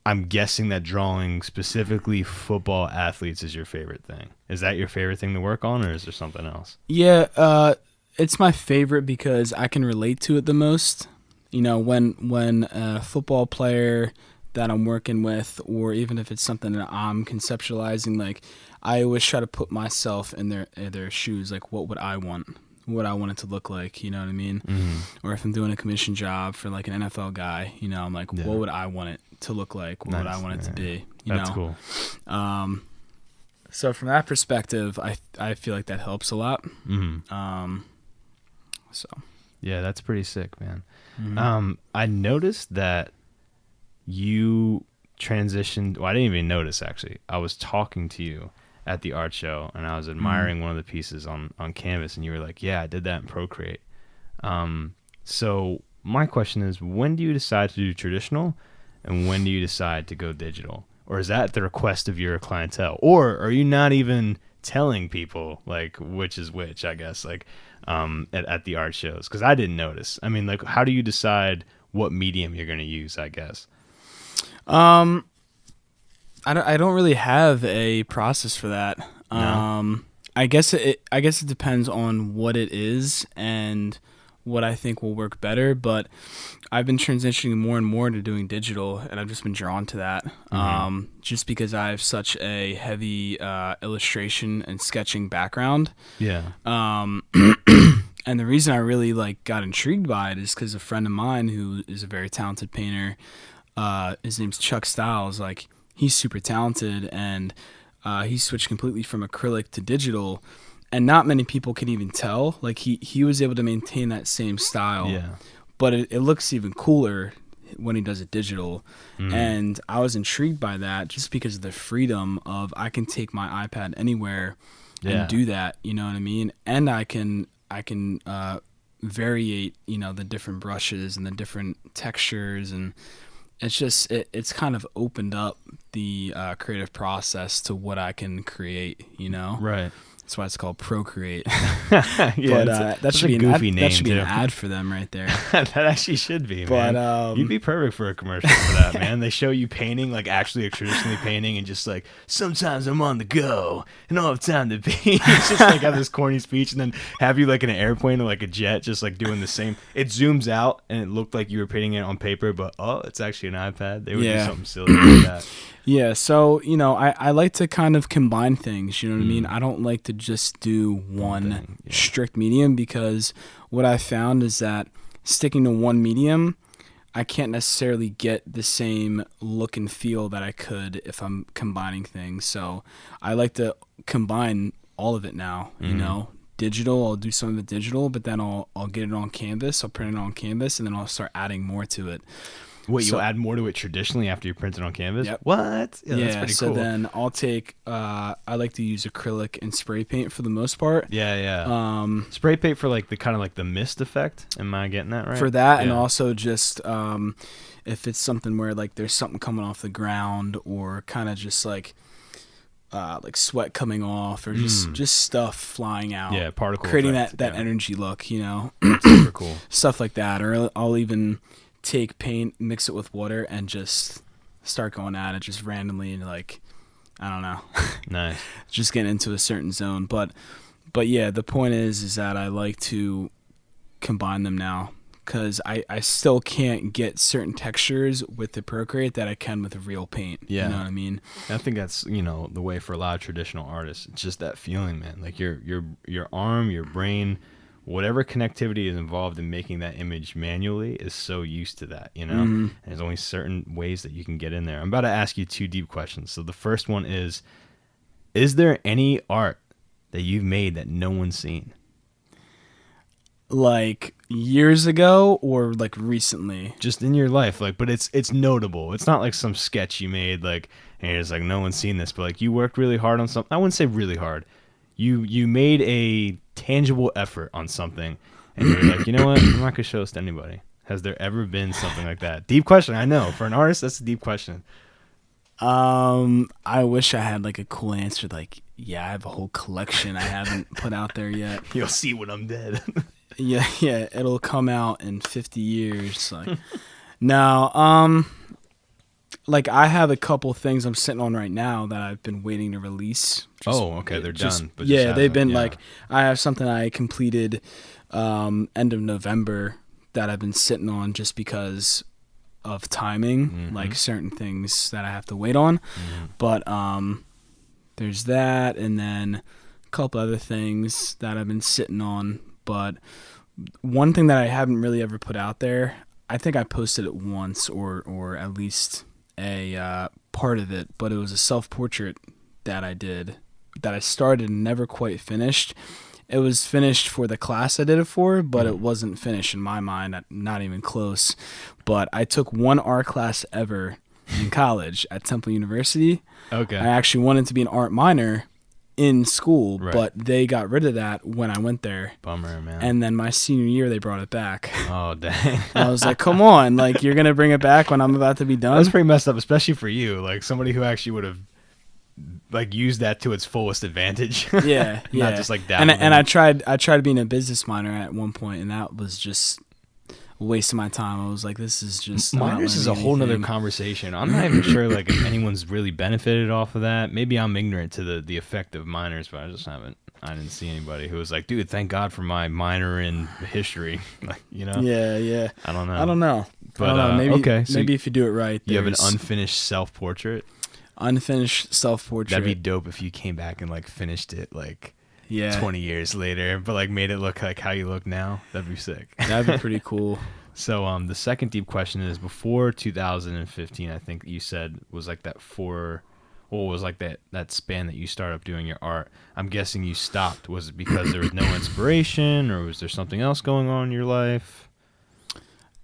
I'm guessing that drawing specifically football athletes is your favorite thing. Is that your favorite thing to work on, or is there something else? Yeah, it's my favorite because I can relate to it the most. When a football player that I'm working with, or even if it's something that I'm conceptualizing, like, I always try to put myself in their shoes. Like, what would I want? What I want it to look like, you know what I mean? Or if I'm doing a commission job for like an NFL guy, I'm like, what would I want it to look like? What would I want it to be? That's cool. So from that perspective, I feel like that helps a lot. So yeah, that's pretty sick, man. I noticed that you transitioned. Well, I didn't even notice, actually. I was talking to you at the art show, and I was admiring one of the pieces on canvas, and you were like, yeah, I did that in Procreate. So my question is, when do you decide to do traditional, and when do you decide to go digital? Or is that at the request of your clientele? Or are you not even telling people, like, which is which, I guess, like, at the art shows? Because I didn't notice. I mean, like, how do you decide what medium you're going to use, I guess? I don't really have a process for that. No? I guess it depends on what it is and what I think will work better, but I've been transitioning more and more to doing digital, and I've just been drawn to that. Just because I have such a heavy illustration and sketching background. Yeah. And the reason I really like got intrigued by it is because a friend of mine who is a very talented painter, his name's Chuck Stiles. Like, he's super talented, and he switched completely from acrylic to digital, and not many people can even tell. Like, he was able to maintain that same style, Yeah. but it looks even cooler when he does it digital. And I was intrigued by that just because of the freedom of I can take my iPad anywhere Yeah. and do that, you know what I mean? And I can variate, you know, the different brushes and the different textures, and it's just it's kind of opened up the creative process to what I can create, you know? Right. That's why it's called Procreate. Yeah, But that should be goofy an ad, name. that should be an too. ad for them right there. That actually should be, But, man. You'd be perfect for a commercial for that, man. They show you painting, like actually traditionally painting, and just like, sometimes I'm on the go and I don't have time to paint. It's just like have this corny speech, and then have you like in an airplane or like a jet, just like doing the same. It zooms out and it looked like you were painting it on paper, but it's actually an iPad. They would do something silly like that. Yeah, so, you know, I like to kind of combine things, you know what I mean? I don't like to just do one thing, yeah. strict medium, because what I found is that sticking to one medium, I can't necessarily get the same look and feel that I could if I'm combining things. So I like to combine all of it now, you know? Digital, I'll do some of it digital, but then I'll get it on canvas, I'll print it on canvas, and then I'll start adding more to it. Wait, So- you'll add more to it traditionally after you print it on canvas? Yep. What? Yeah, that's pretty so cool. then I'll take, I like to use acrylic and spray paint for the most part. Yeah. Spray paint for like the kind of like the mist effect. Am I getting that right? For that, and Yeah. also just if it's something where like there's something coming off the ground, or kind of just like sweat coming off, or just stuff flying out. Yeah, particle creating effect, that yeah. energy look, you know, Super cool. stuff like that. Or I'll even take paint, mix it with water, and just start going at it just randomly, and like, I don't know, Nice. just get into a certain zone. But yeah, the point is that I like to combine them now, because I still can't get certain textures with the Procreate that I can with real paint. Yeah. You know what I mean? I think that's, you know, the way for a lot of traditional artists. It's just that feeling, man. Like your arm, your brain, whatever connectivity is involved in making that image manually is so used to that, you know? And there's only certain ways that you can get in there. I'm about to ask you two deep questions. So the first one is there any art that you've made that no one's seen? Like years ago or like recently? Just in your life, like, but it's notable. It's not like some sketch you made, like, and it's like no one's seen this, but like you worked really hard on something. I wouldn't say really hard. You made a tangible effort on something, and you're like, you know what? I'm not gonna show this to anybody. Has there ever been something like that? Deep question. I know for an artist, that's a deep question. I wish I had like a cool answer. Like, yeah, I have a whole collection I haven't put out there yet. You'll see when I'm dead. Yeah, it'll come out in 50 years. Like, no, like I have a couple things I'm sitting on right now that I've been waiting to release. Okay, they're done. But Yeah, just they've haven't, been yeah. like, I have something I completed end of November that I've been sitting on just because of timing, like certain things that I have to wait on. But there's that, and then a couple other things that I've been sitting on. But one thing that I haven't really ever put out there, I think I posted it once, or at least a part of it, but it was a self-portrait that I did, that I started and never quite finished. It was finished for the class I did it for, but it wasn't finished in my mind, not even close. But I took one art class ever in college at Temple University. Okay. I actually wanted to be an art minor in school, Right. but they got rid of that when I went there. Bummer, man. And then my senior year, they brought it back. Oh, dang. I was like, come on, like, you're going to bring it back when I'm about to be done? That's pretty messed up, especially for you, like somebody who actually would have like used that to its fullest advantage. Yeah, yeah. Not just like and dabbling. I tried being a business minor at one point, and that was just a waste of my time. I was like, this is just I'm not Minors is a learning whole nother anything. conversation. I'm not even sure like if anyone's really benefited off of that. Maybe I'm ignorant to the effect of minors, but I didn't see anybody who was like, dude, thank God for my minor in history. Like, you know? Yeah. I don't know. I don't know. But, Maybe okay, so maybe if you do it right, You have an there's unfinished self-portrait? unfinished self-portrait. That'd be dope if you came back and like finished it like Yeah. 20 years later, but like made it look like how you look now. That'd be sick. That'd be pretty cool. So the second deep question is, before 2015, I think you said was like that was like that span that you started up doing your art. I'm guessing you stopped. Was it because there was no inspiration, or was there something else going on in your life?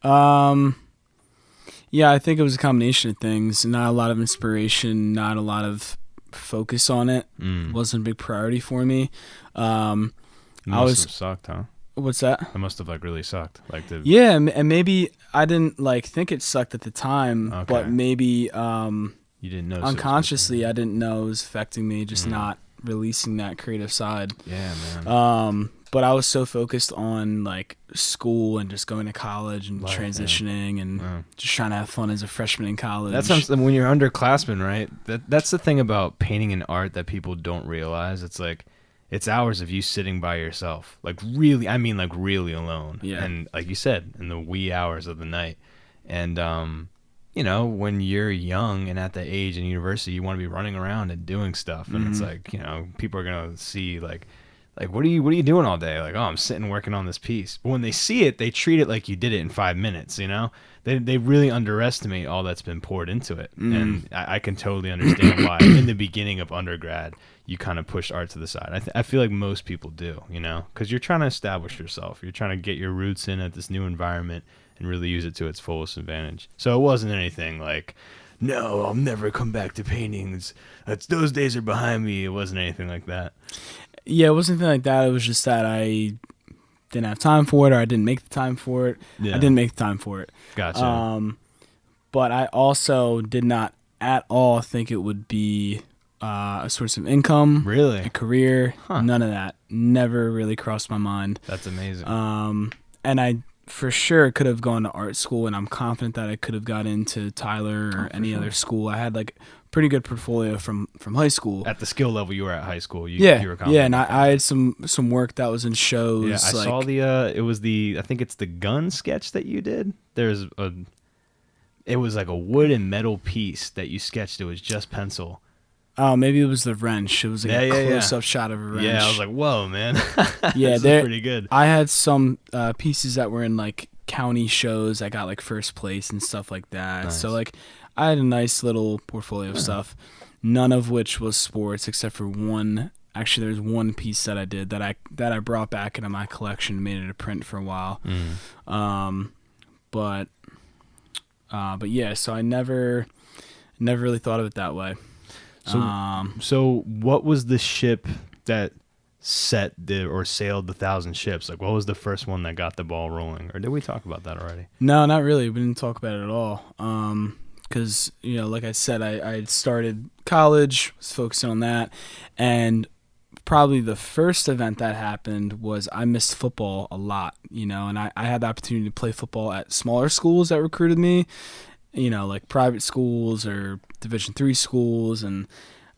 Yeah, I think it was a combination of things. Not a lot of inspiration, not a lot of focus on it. Wasn't a big priority for me. It must have sucked, huh? What's that? It must have like really sucked. Like Yeah, and maybe I didn't like think it sucked at the time, Okay. but maybe you didn't know unconsciously I didn't know it was affecting me, just not releasing that creative side. Yeah, man. But I was so focused on like school and just going to college and Life, transitioning and just trying to have fun as a freshman in college. That's something when you're underclassmen, right? That's the thing about painting and art that people don't realize. It's like it's hours of you sitting by yourself, like really. I mean, like really alone. Yeah. And like you said, in the wee hours of the night, and you know, when you're young and at the age in university, you want to be running around and doing stuff, and it's like, you know, people are gonna see like what are you doing all day? Like, oh, I'm sitting working on this piece. But when they see it, they treat it like you did it in 5 minutes. You know, they really underestimate all that's been poured into it, and I can totally understand why in the beginning of undergrad you kind of push art to the side. I feel like most people do, you know, because you're trying to establish yourself. You're trying to get your roots in at this new environment and really use it to its fullest advantage. So it wasn't anything like, no, I'll never come back to paintings. Those days are behind me. It wasn't anything like that. Yeah, it wasn't anything like that. It was just that I didn't have time for it, or I didn't make the time for it. Yeah. I didn't make the time for it. Gotcha. But I also did not at all think it would be a source of income, Really? a career. Huh. None of that. Never really crossed my mind. That's amazing. And I for sure could have gone to art school, and I'm confident that I could have got into Tyler or any other school. I had like pretty good portfolio from high school. At the skill level you were at high school, you were confident. Yeah, and I had some work that was in shows. Yeah, I saw I think it's the gun sketch that you did. It was like a wood and metal piece that you sketched. It was just pencil. Oh, maybe it was the wrench. It was like a close-up shot of a wrench. Yeah, I was like, whoa, man. Yeah, this is pretty good. I had some pieces that were in like county shows. I got like first place and stuff like that. Nice. So like I had a nice little portfolio of stuff, none of which was sports except for one. Actually, there's one piece that I did that I brought back into my collection and made it a print for a while. But yeah, so I never really thought of it that way. So what was the ship that sailed the 1,000 ships? Like, what was the first one that got the ball rolling? Or did we talk about that already? No, not really. We didn't talk about it at all. Because, you know, like I said, I had started college, was focusing on that, and probably the first event that happened was I missed football a lot, you know, and I had the opportunity to play football at smaller schools that recruited me, you know, like private schools or Division III schools, and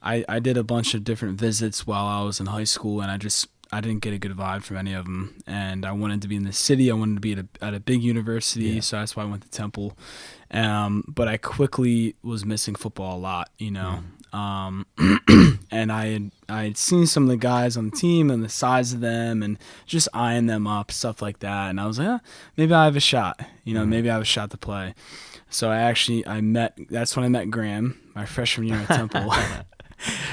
I did a bunch of different visits while I was in high school, and I didn't get a good vibe from any of them, and I wanted to be in the city. I wanted to be at a big university, so that's why I went to Temple. But I quickly was missing football a lot, you know. And I had seen some of the guys on the team and the size of them and just eyeing them up, stuff like that. And I was like, maybe I have a shot, you know, maybe I have a shot to play. So that's when I met Graham, my freshman year at Temple.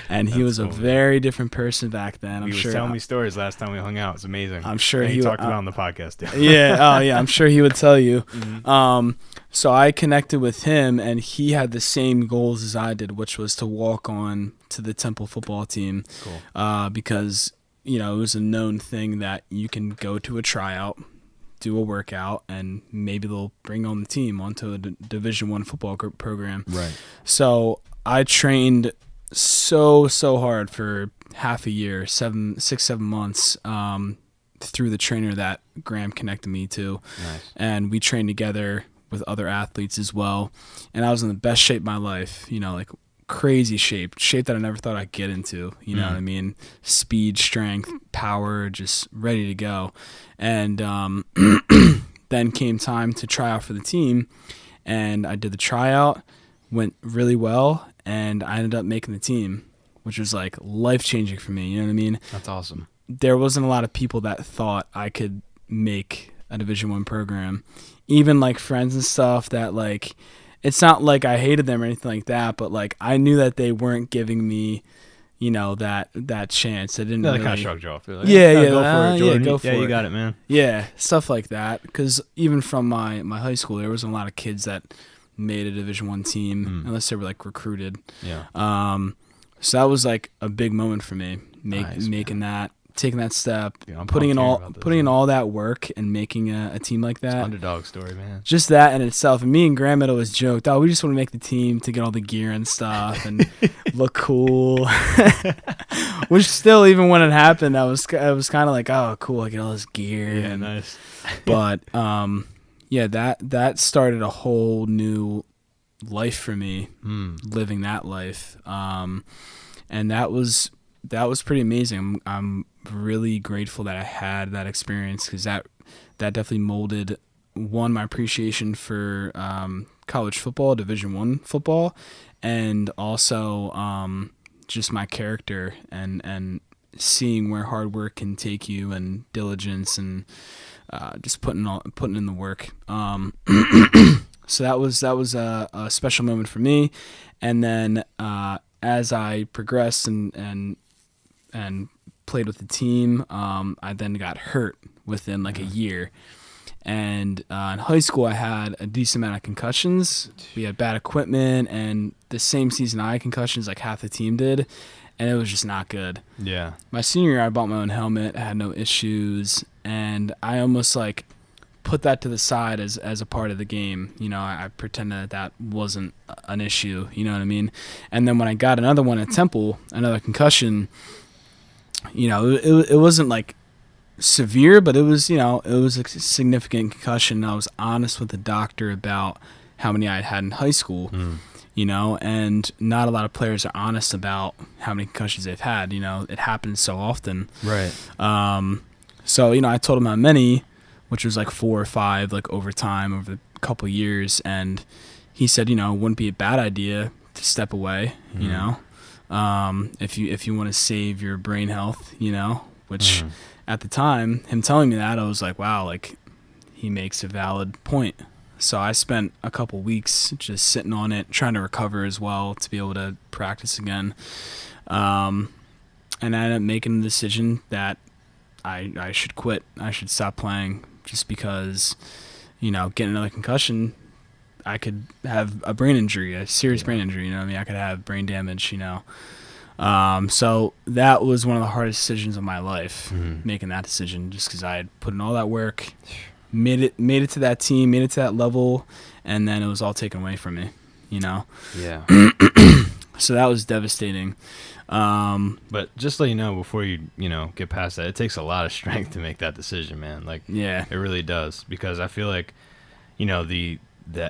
And he was a very different person back then. He was telling me stories last time we hung out. It's amazing. I'm sure he talked about it on the podcast. Yeah. Oh, yeah. I'm sure he would tell you. So I connected with him, and he had the same goals as I did, which was to walk on to the Temple football team. Cool. Because, you know, it was a known thing that you can go to a tryout, do a workout, and maybe they'll bring on the team onto a Division I football program. Right. So I trained so hard for half a year, 6-7 months, through the trainer that Graham connected me to. Nice. And we trained together with other athletes as well. And I was in the best shape of my life, you know, like crazy shape that I never thought I'd get into, you know what I mean? Speed, strength, power, just ready to go. And then came time to try out for the team, and I did the tryout, went really well, and I ended up making the team, which was like life-changing for me, you know what I mean? That's awesome. there wasn't a lot of people that thought I could make a Division I program. Even like friends and stuff that like, it's not like I hated them or anything like that, but like I knew that they weren't giving me, you know, that chance. They didn't Yeah, they really. kind of shrugged you off. They're like, Yeah, "Oh, yeah, go for it, Jordan. go for Yeah, you it." got it, man. Yeah, stuff like that. Because even from my high school, there wasn't a lot of kids that made a Division I team unless they were like recruited. Yeah. So that was like a big moment for me, Nice, making that, taking that step, Dude, I'm putting in pumped hearing all about this, putting in man. all that work and making a team like that. Underdog story, man. Just that in itself. And me and Graham had always joked, "Oh, we just want to make the team to get all the gear and stuff and look cool." Which still, even when it happened, I was kind of like, "Oh, cool! I get all this gear." Yeah, and, nice. But yeah, that started a whole new life for me, living that life, and that was pretty amazing. I'm really grateful that I had that experience, because that definitely molded my appreciation for college football, Division I football, and also just my character and seeing where hard work can take you, and diligence, and just putting in the work. So that was a special moment for me. And then as I progressed and played with the team, I then got hurt within like a year. And in high school, I had a decent amount of concussions. We had bad equipment, and the same season I had concussions like half the team did, and it was just not good. Yeah. My senior year, I bought my own helmet, had no issues, and I almost like put that to the side as a part of the game. You know, I pretended that wasn't an issue, you know what I mean? And then when I got another one at Temple, another concussion, you know, it wasn't like severe, but it was, you know, it was a significant concussion. I was honest with the doctor about how many I had in high school, you know, and not a lot of players are honest about how many concussions they've had. You know, it happens so often. Right. So, you know, I told him how many, which was like 4 or 5, like over time, over a couple of years. And he said, you know, it wouldn't be a bad idea to step away, you know, if you want to save your brain health, you know, which at the time, him telling me that, I was like, wow, like he makes a valid point. So I spent a couple weeks just sitting on it, trying to recover as well to be able to practice again. And I ended up making the decision that I should quit. I should stop playing, just because, you know, getting another concussion, I could have a brain injury, a serious brain injury, you know what I mean? I could have brain damage, you know. So that was one of the hardest decisions of my life, making that decision, just because I had put in all that work, made it to that team, made it to that level, and then it was all taken away from me, you know. Yeah. So that was devastating. But just so you know, before you get past that, it takes a lot of strength to make that decision, man. Like, Yeah. it really does, because I feel like, you know, the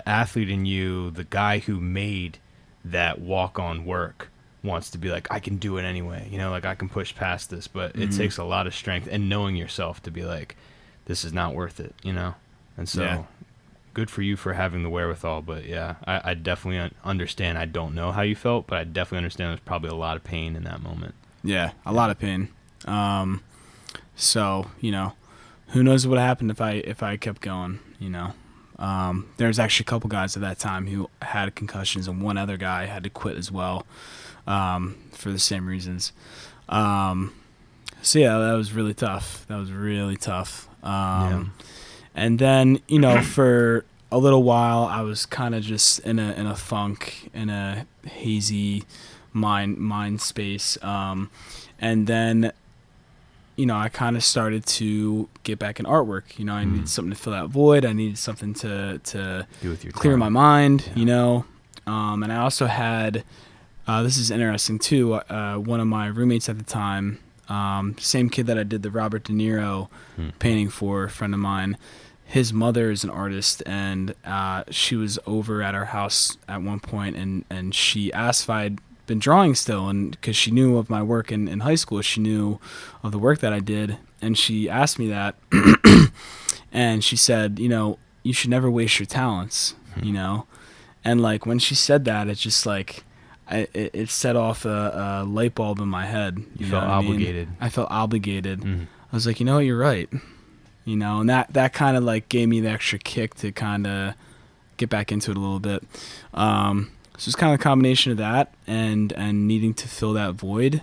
athlete in you, the guy who made that walk-on work, wants to be like, I can do it anyway, you know, like I can push past this. But it takes a lot of strength and knowing yourself to be like, this is not worth it, you know. And so good for you for having the wherewithal. But yeah, I definitely understand. I don't know how you felt, but I definitely understand there's probably a lot of pain in that moment. Yeah, a lot of pain. So, you know, who knows what would happen if I kept going, you know. There's actually a couple guys at that time who had concussions, and one other guy had to quit as well, for the same reasons. So yeah, that was really tough. And then, you know, for a little while, I was kind of just in a funk, in a hazy mind space. And then, you know, I kind of started to get back in artwork. You know, I needed something to fill that void. I needed something to Do with your clear time. my mind, you know. And I also had, this is interesting too, one of my roommates at the time, same kid that I did the Robert De Niro painting for, a friend of mine. His mother is an artist, and she was over at our house at one point, and she asked if I'd been drawing still, and because she knew of my work in high school, she knew of the work that I did, and she asked me that, and she said, you know, you should never waste your talents, you know. And like when she said that, it's just like it set off a light bulb in my head. You know felt what I mean? obligated. I felt obligated. Mm. I was like, you know what, you're right. You know, and that kind of like gave me the extra kick to kind of get back into it a little bit. So it's kind of a combination of that and needing to fill that void,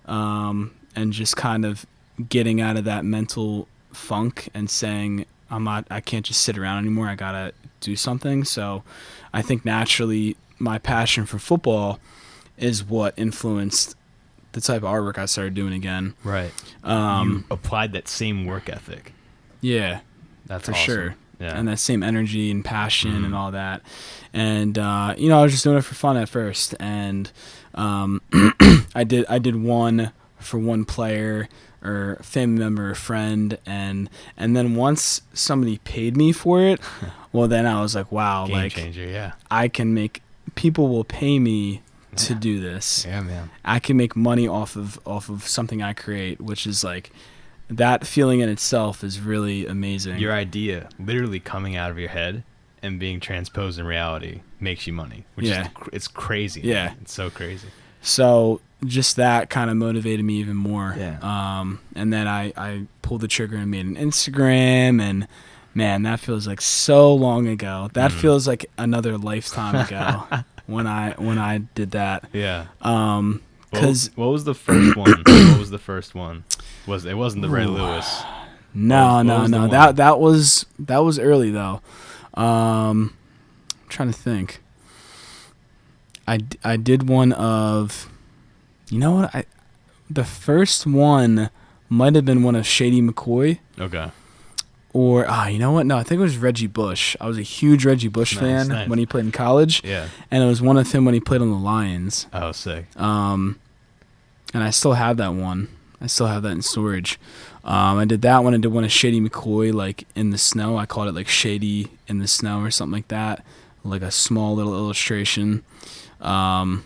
and just kind of getting out of that mental funk and saying, I can't just sit around anymore. I gotta do something. So I think naturally my passion for football is what influenced the type of artwork I started doing again. Right. You applied that same work ethic. Yeah, That's for awesome. sure. Yeah. And that same energy and passion and all that. And, I was just doing it for fun at first. And I did one for one player or family member or friend. And then once somebody paid me for it, well, then I was like, wow, Game like changer, yeah. I can make, people will pay me to do this. Yeah, man. I can make money off of something I create, which is like, that feeling in itself is really amazing. Your idea literally coming out of your head and being transposed in reality makes you money, which is it's crazy. Yeah. Man. It's so crazy. So just that kind of motivated me even more. Yeah. And then I pulled the trigger and made an Instagram, and man, that feels like so long ago. That feels like another lifetime ago when I did that. Yeah. Cause what was the first one? What was the first one? It wasn't the Ray Lewis? No. What was That was early though. I'm trying to think. I did one of, you know what? The first one might have been one of Shady McCoy. Okay. Or you know what? No, I think it was Reggie Bush. I was a huge Reggie Bush fan when he played in college. Yeah. And it was one of him when he played on the Lions. Oh, sick. And I still have that one. I still have that in storage. I did that one. I did one of Shady McCoy, like in the snow. I called it like Shady in the Snow or something like that. Like a small little illustration. And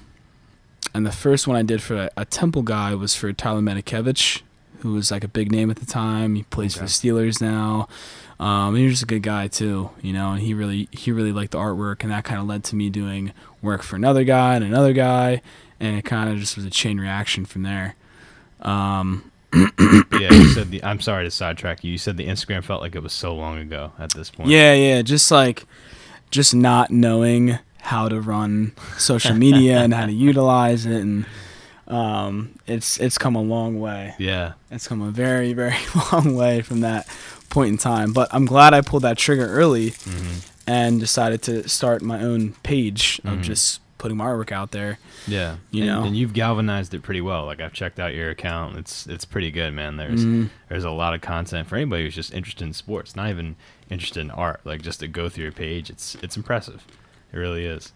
the first one I did for a Temple guy was for Tyler Medikevich, who was like a big name at the time. He plays for the Steelers now. And he was just a good guy too, you know, and he really liked the artwork, and that kind of led to me doing work for another guy and another guy, and it kind of just was a chain reaction from there. Yeah, you said I'm sorry to sidetrack you. You said the Instagram felt like it was so long ago at this point. Yeah, just not knowing how to run social media and how to utilize it, and it's come a long way. Yeah. It's come a very, very long way from that point in time. But I'm glad I pulled that trigger early and decided to start my own page of just putting my artwork out there. Yeah. You know? And you've galvanized it pretty well. Like, I've checked out your account. It's pretty good, man. There's a lot of content for anybody who's just interested in sports, not even interested in art. Like, just to go through your page, it's impressive. It really is.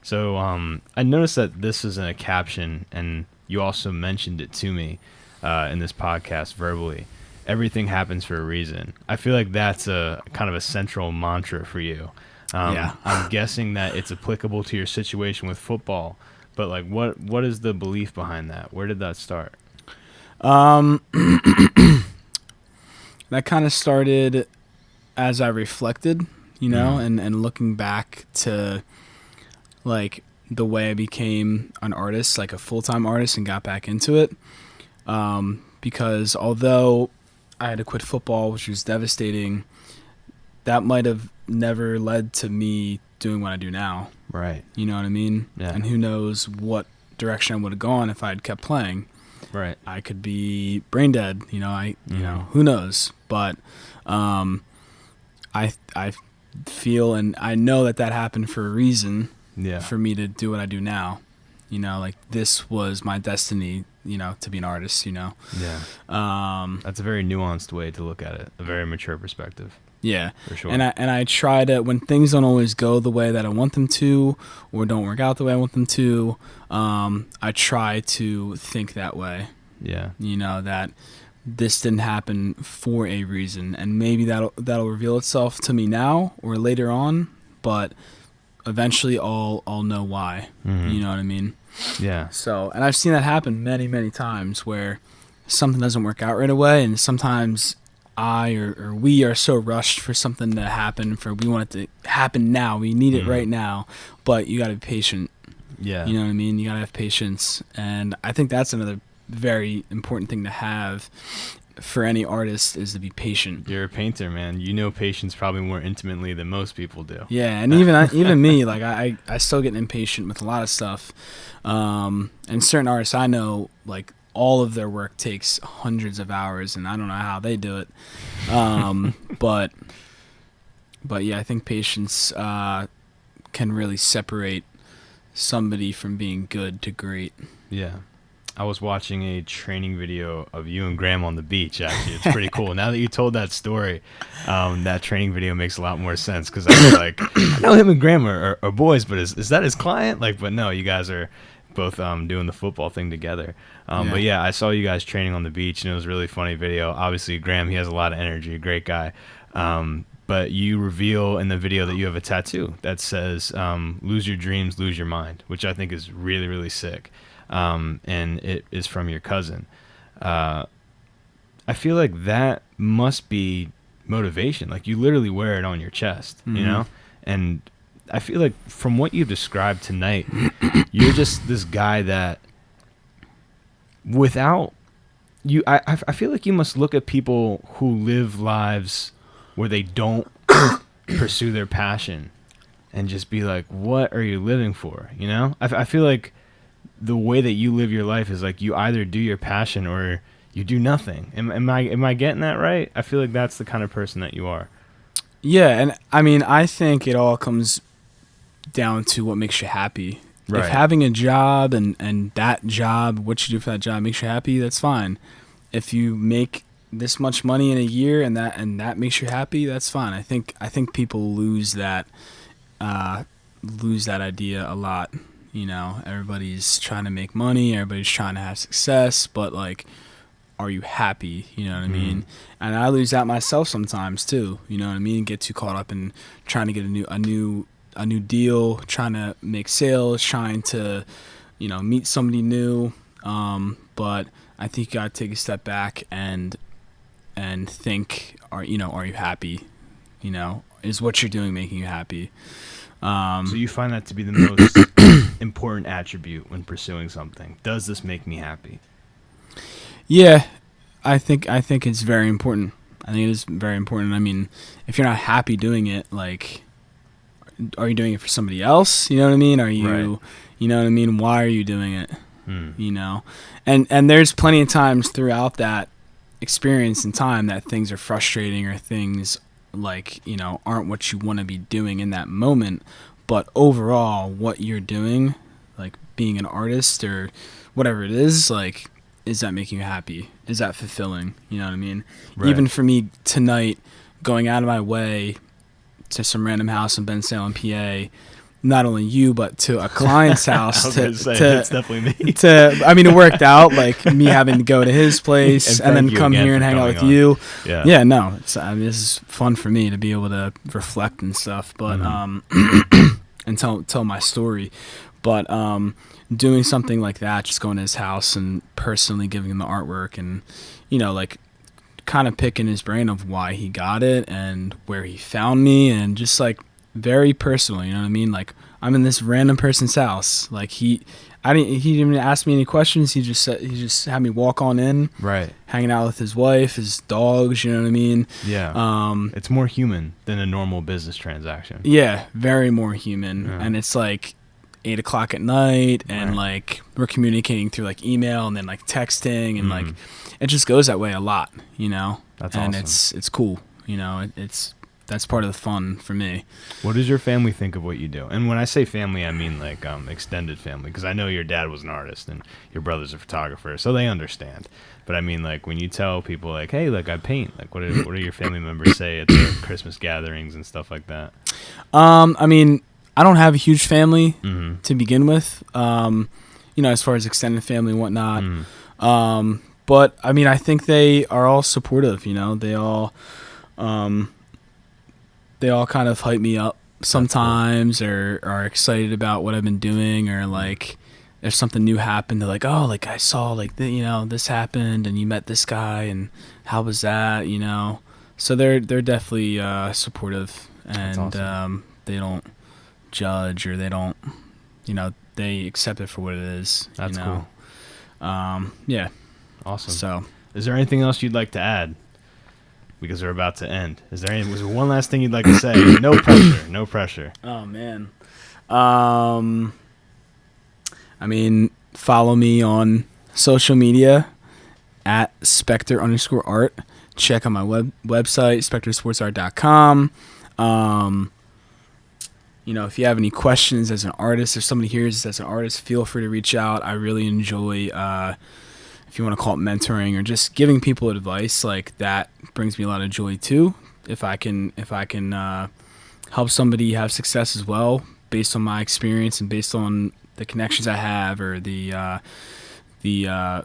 So I noticed that this is in a caption, and you also mentioned it to me in this podcast verbally. Everything happens for a reason. I feel like that's a kind of a central mantra for you. Yeah. I'm guessing that it's applicable to your situation with football, but like, what is the belief behind that? Where did that start? That kind of started as I reflected, you know, and looking back to like the way I became an artist, like a full-time artist, and got back into it. Because although I had to quit football, which was devastating, that might have never led to me doing what I do now. Right. You know what I mean? Yeah. And who knows what direction I would have gone if I had kept playing. Right. I could be brain dead, you know, you know, who knows? But I feel, and I know that happened for a reason. Yeah. For me to do what I do now. You know, like this was my destiny, you know, to be an artist, you know. Yeah. That's a very nuanced way to look at it. A very mature perspective. Yeah. For sure. And I try to, when things don't always go the way that I want them to, or don't work out the way I want them to, I try to think that way. Yeah. You know, that this didn't happen for a reason, and maybe that'll reveal itself to me now or later on, but eventually I'll know why. You know what I mean? Yeah. So, and I've seen that happen many, many times where something doesn't work out right away, and sometimes I or we are so rushed for something to happen, we want it to happen now. We need it right now, but you got to be patient. Yeah. You know what I mean? You gotta have patience, and I think that's another very important thing to have for any artist, is to be patient. You're a painter, man. You know patience probably more intimately than most people do. Yeah, and even me, like I still get impatient with a lot of stuff. And certain artists I know, like all of their work takes hundreds of hours, and I don't know how they do it. But yeah, I think patience can really separate somebody from being good to great. Yeah. I was watching a training video of you and Graham on the beach, actually. It's pretty cool. Now that you told that story, that training video makes a lot more sense, because I was like, I know him and Graham are boys, but is that his client? Like, but no, you guys are both doing the football thing together. But yeah, I saw you guys training on the beach, and it was a really funny video. Obviously, Graham, he has a lot of energy, a great guy. But you reveal in the video that you have a tattoo that says, lose your dreams, lose your mind, which I think is really, really sick. And it is from your cousin. I feel like that must be motivation. Like, you literally wear it on your chest, you know? And I feel like from what you've described tonight, you're just this guy that without you, I feel like you must look at people who live lives where they don't pursue their passion and just be like, what are you living for? You know? I feel like the way that you live your life is like, you either do your passion or you do nothing. Am I getting that right? I feel like that's the kind of person that you are. Yeah, and I mean, I think it all comes down to what makes you happy. Right. If having a job and that job, what you do for that job makes you happy, that's fine. If you make this much money in a year and that makes you happy, that's fine. I think people lose that idea a lot. You know, everybody's trying to make money, everybody's trying to have success, but like, are you happy? You know what I mean? And I lose that myself sometimes too. You know what I mean? Get too caught up in trying to get a new deal, trying to make sales, trying to, you know, meet somebody new. But I think you gotta take a step back and think, are you happy? You know, is what you're doing making you happy? So you find that to be the most important attribute when pursuing something. Does this make me happy? Yeah, I think it's very important. I think it is very important. I mean, if you're not happy doing it, like, are you doing it for somebody else? You know what I mean? Are you, Right. You know what I mean? Why are you doing it? You know, and there's plenty of times throughout that experience and time that things are frustrating or things, like, you know, aren't what you want to be doing in that moment. But overall, what you're doing, like being an artist or whatever it is, like, is that making you happy? Is that fulfilling? You know what I mean? Right. Even for me tonight, going out of my way to some random house in Bensalem, PA, not only you, but to a client's house. I was gonna say, it's definitely me. I mean, it worked out, like me having to go to his place and thank then you come again here and for hang out coming with on. you. Yeah. No, I mean, this is fun for me to be able to reflect and stuff, but and tell my story. But doing something like that, just going to his house and personally giving him the artwork, and, you know, like, kind of picking his brain of why he got it and where he found me, and just like very personal, you know what I mean? Like, I'm in this random person's house. Like, he didn't even ask me any questions. He just had me walk on in, Right. hanging out with his wife, his dogs, you know what I mean? Yeah. It's more human than a normal business transaction. Yeah, very more human. Yeah. And it's like 8 o'clock at night, and Right. like, we're communicating through like email and then like texting, and like, Mhm. it just goes that way a lot, you know? That's and awesome. it's cool, you know? That's part of the fun for me. What does your family think of what you do? And when I say family, I mean like extended family, because I know your dad was an artist and your brother's a photographer, so they understand. But I mean, like, when you tell people like, hey, like, I paint, like, what do your family members say at the Christmas gatherings and stuff like that? I mean, I don't have a huge family Mm-hmm. to begin with, you know, as far as extended family and whatnot. Mm. But I mean, I think they are all supportive, you know, they all kind of hype me up sometimes, or are excited about what I've been doing, or like, if something new happened, they're like, oh, like, I saw like you know, this happened and you met this guy and how was that, you know? So they're definitely supportive, and awesome. they don't judge, or they don't, you know, they accept it for what it is. That's cool. Yeah. Awesome. So, Is there anything else you'd like to add? Because we're about to end. Was there one last thing you'd like to say? No pressure. No pressure. oh man. I mean, follow me on social media at Spector_Art. Check out my website, SpectorSportsArt.com. If you have any questions as an artist, if somebody hears this as an artist, feel free to reach out. I really enjoy, if you want to call it mentoring or just giving people advice, like that brings me a lot of joy too. If I can help somebody have success as well, based on my experience and based on the connections I have or the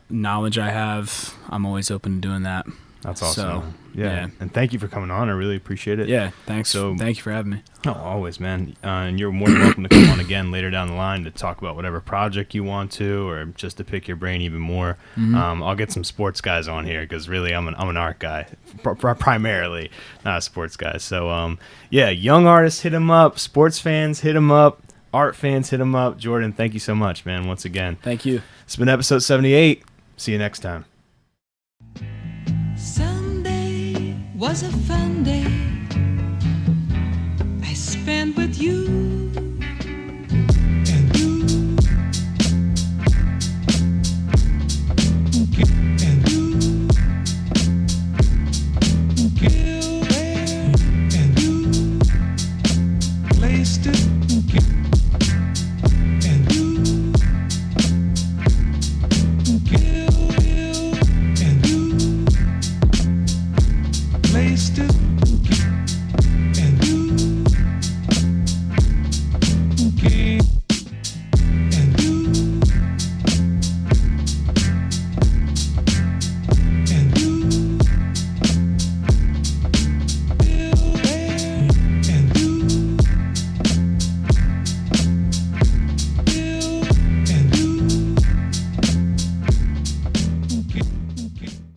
knowledge I have, I'm always open to doing that. That's awesome. So, yeah. And thank you for coming on. I really appreciate it. Yeah, thanks. So, thank you for having me. Oh, always, man. And you're more than welcome to come on again later down the line to talk about whatever project you want to, or just to pick your brain even more. I'll get some sports guys on here because really I'm an art guy, primarily, not a sports guy. So, young artists, hit him up. Sports fans, hit him up. Art fans, hit him up. Jordan, thank you so much, man, once again. Thank you. It's been episode 78. See you next time. Sunday was a fun day I spent with you.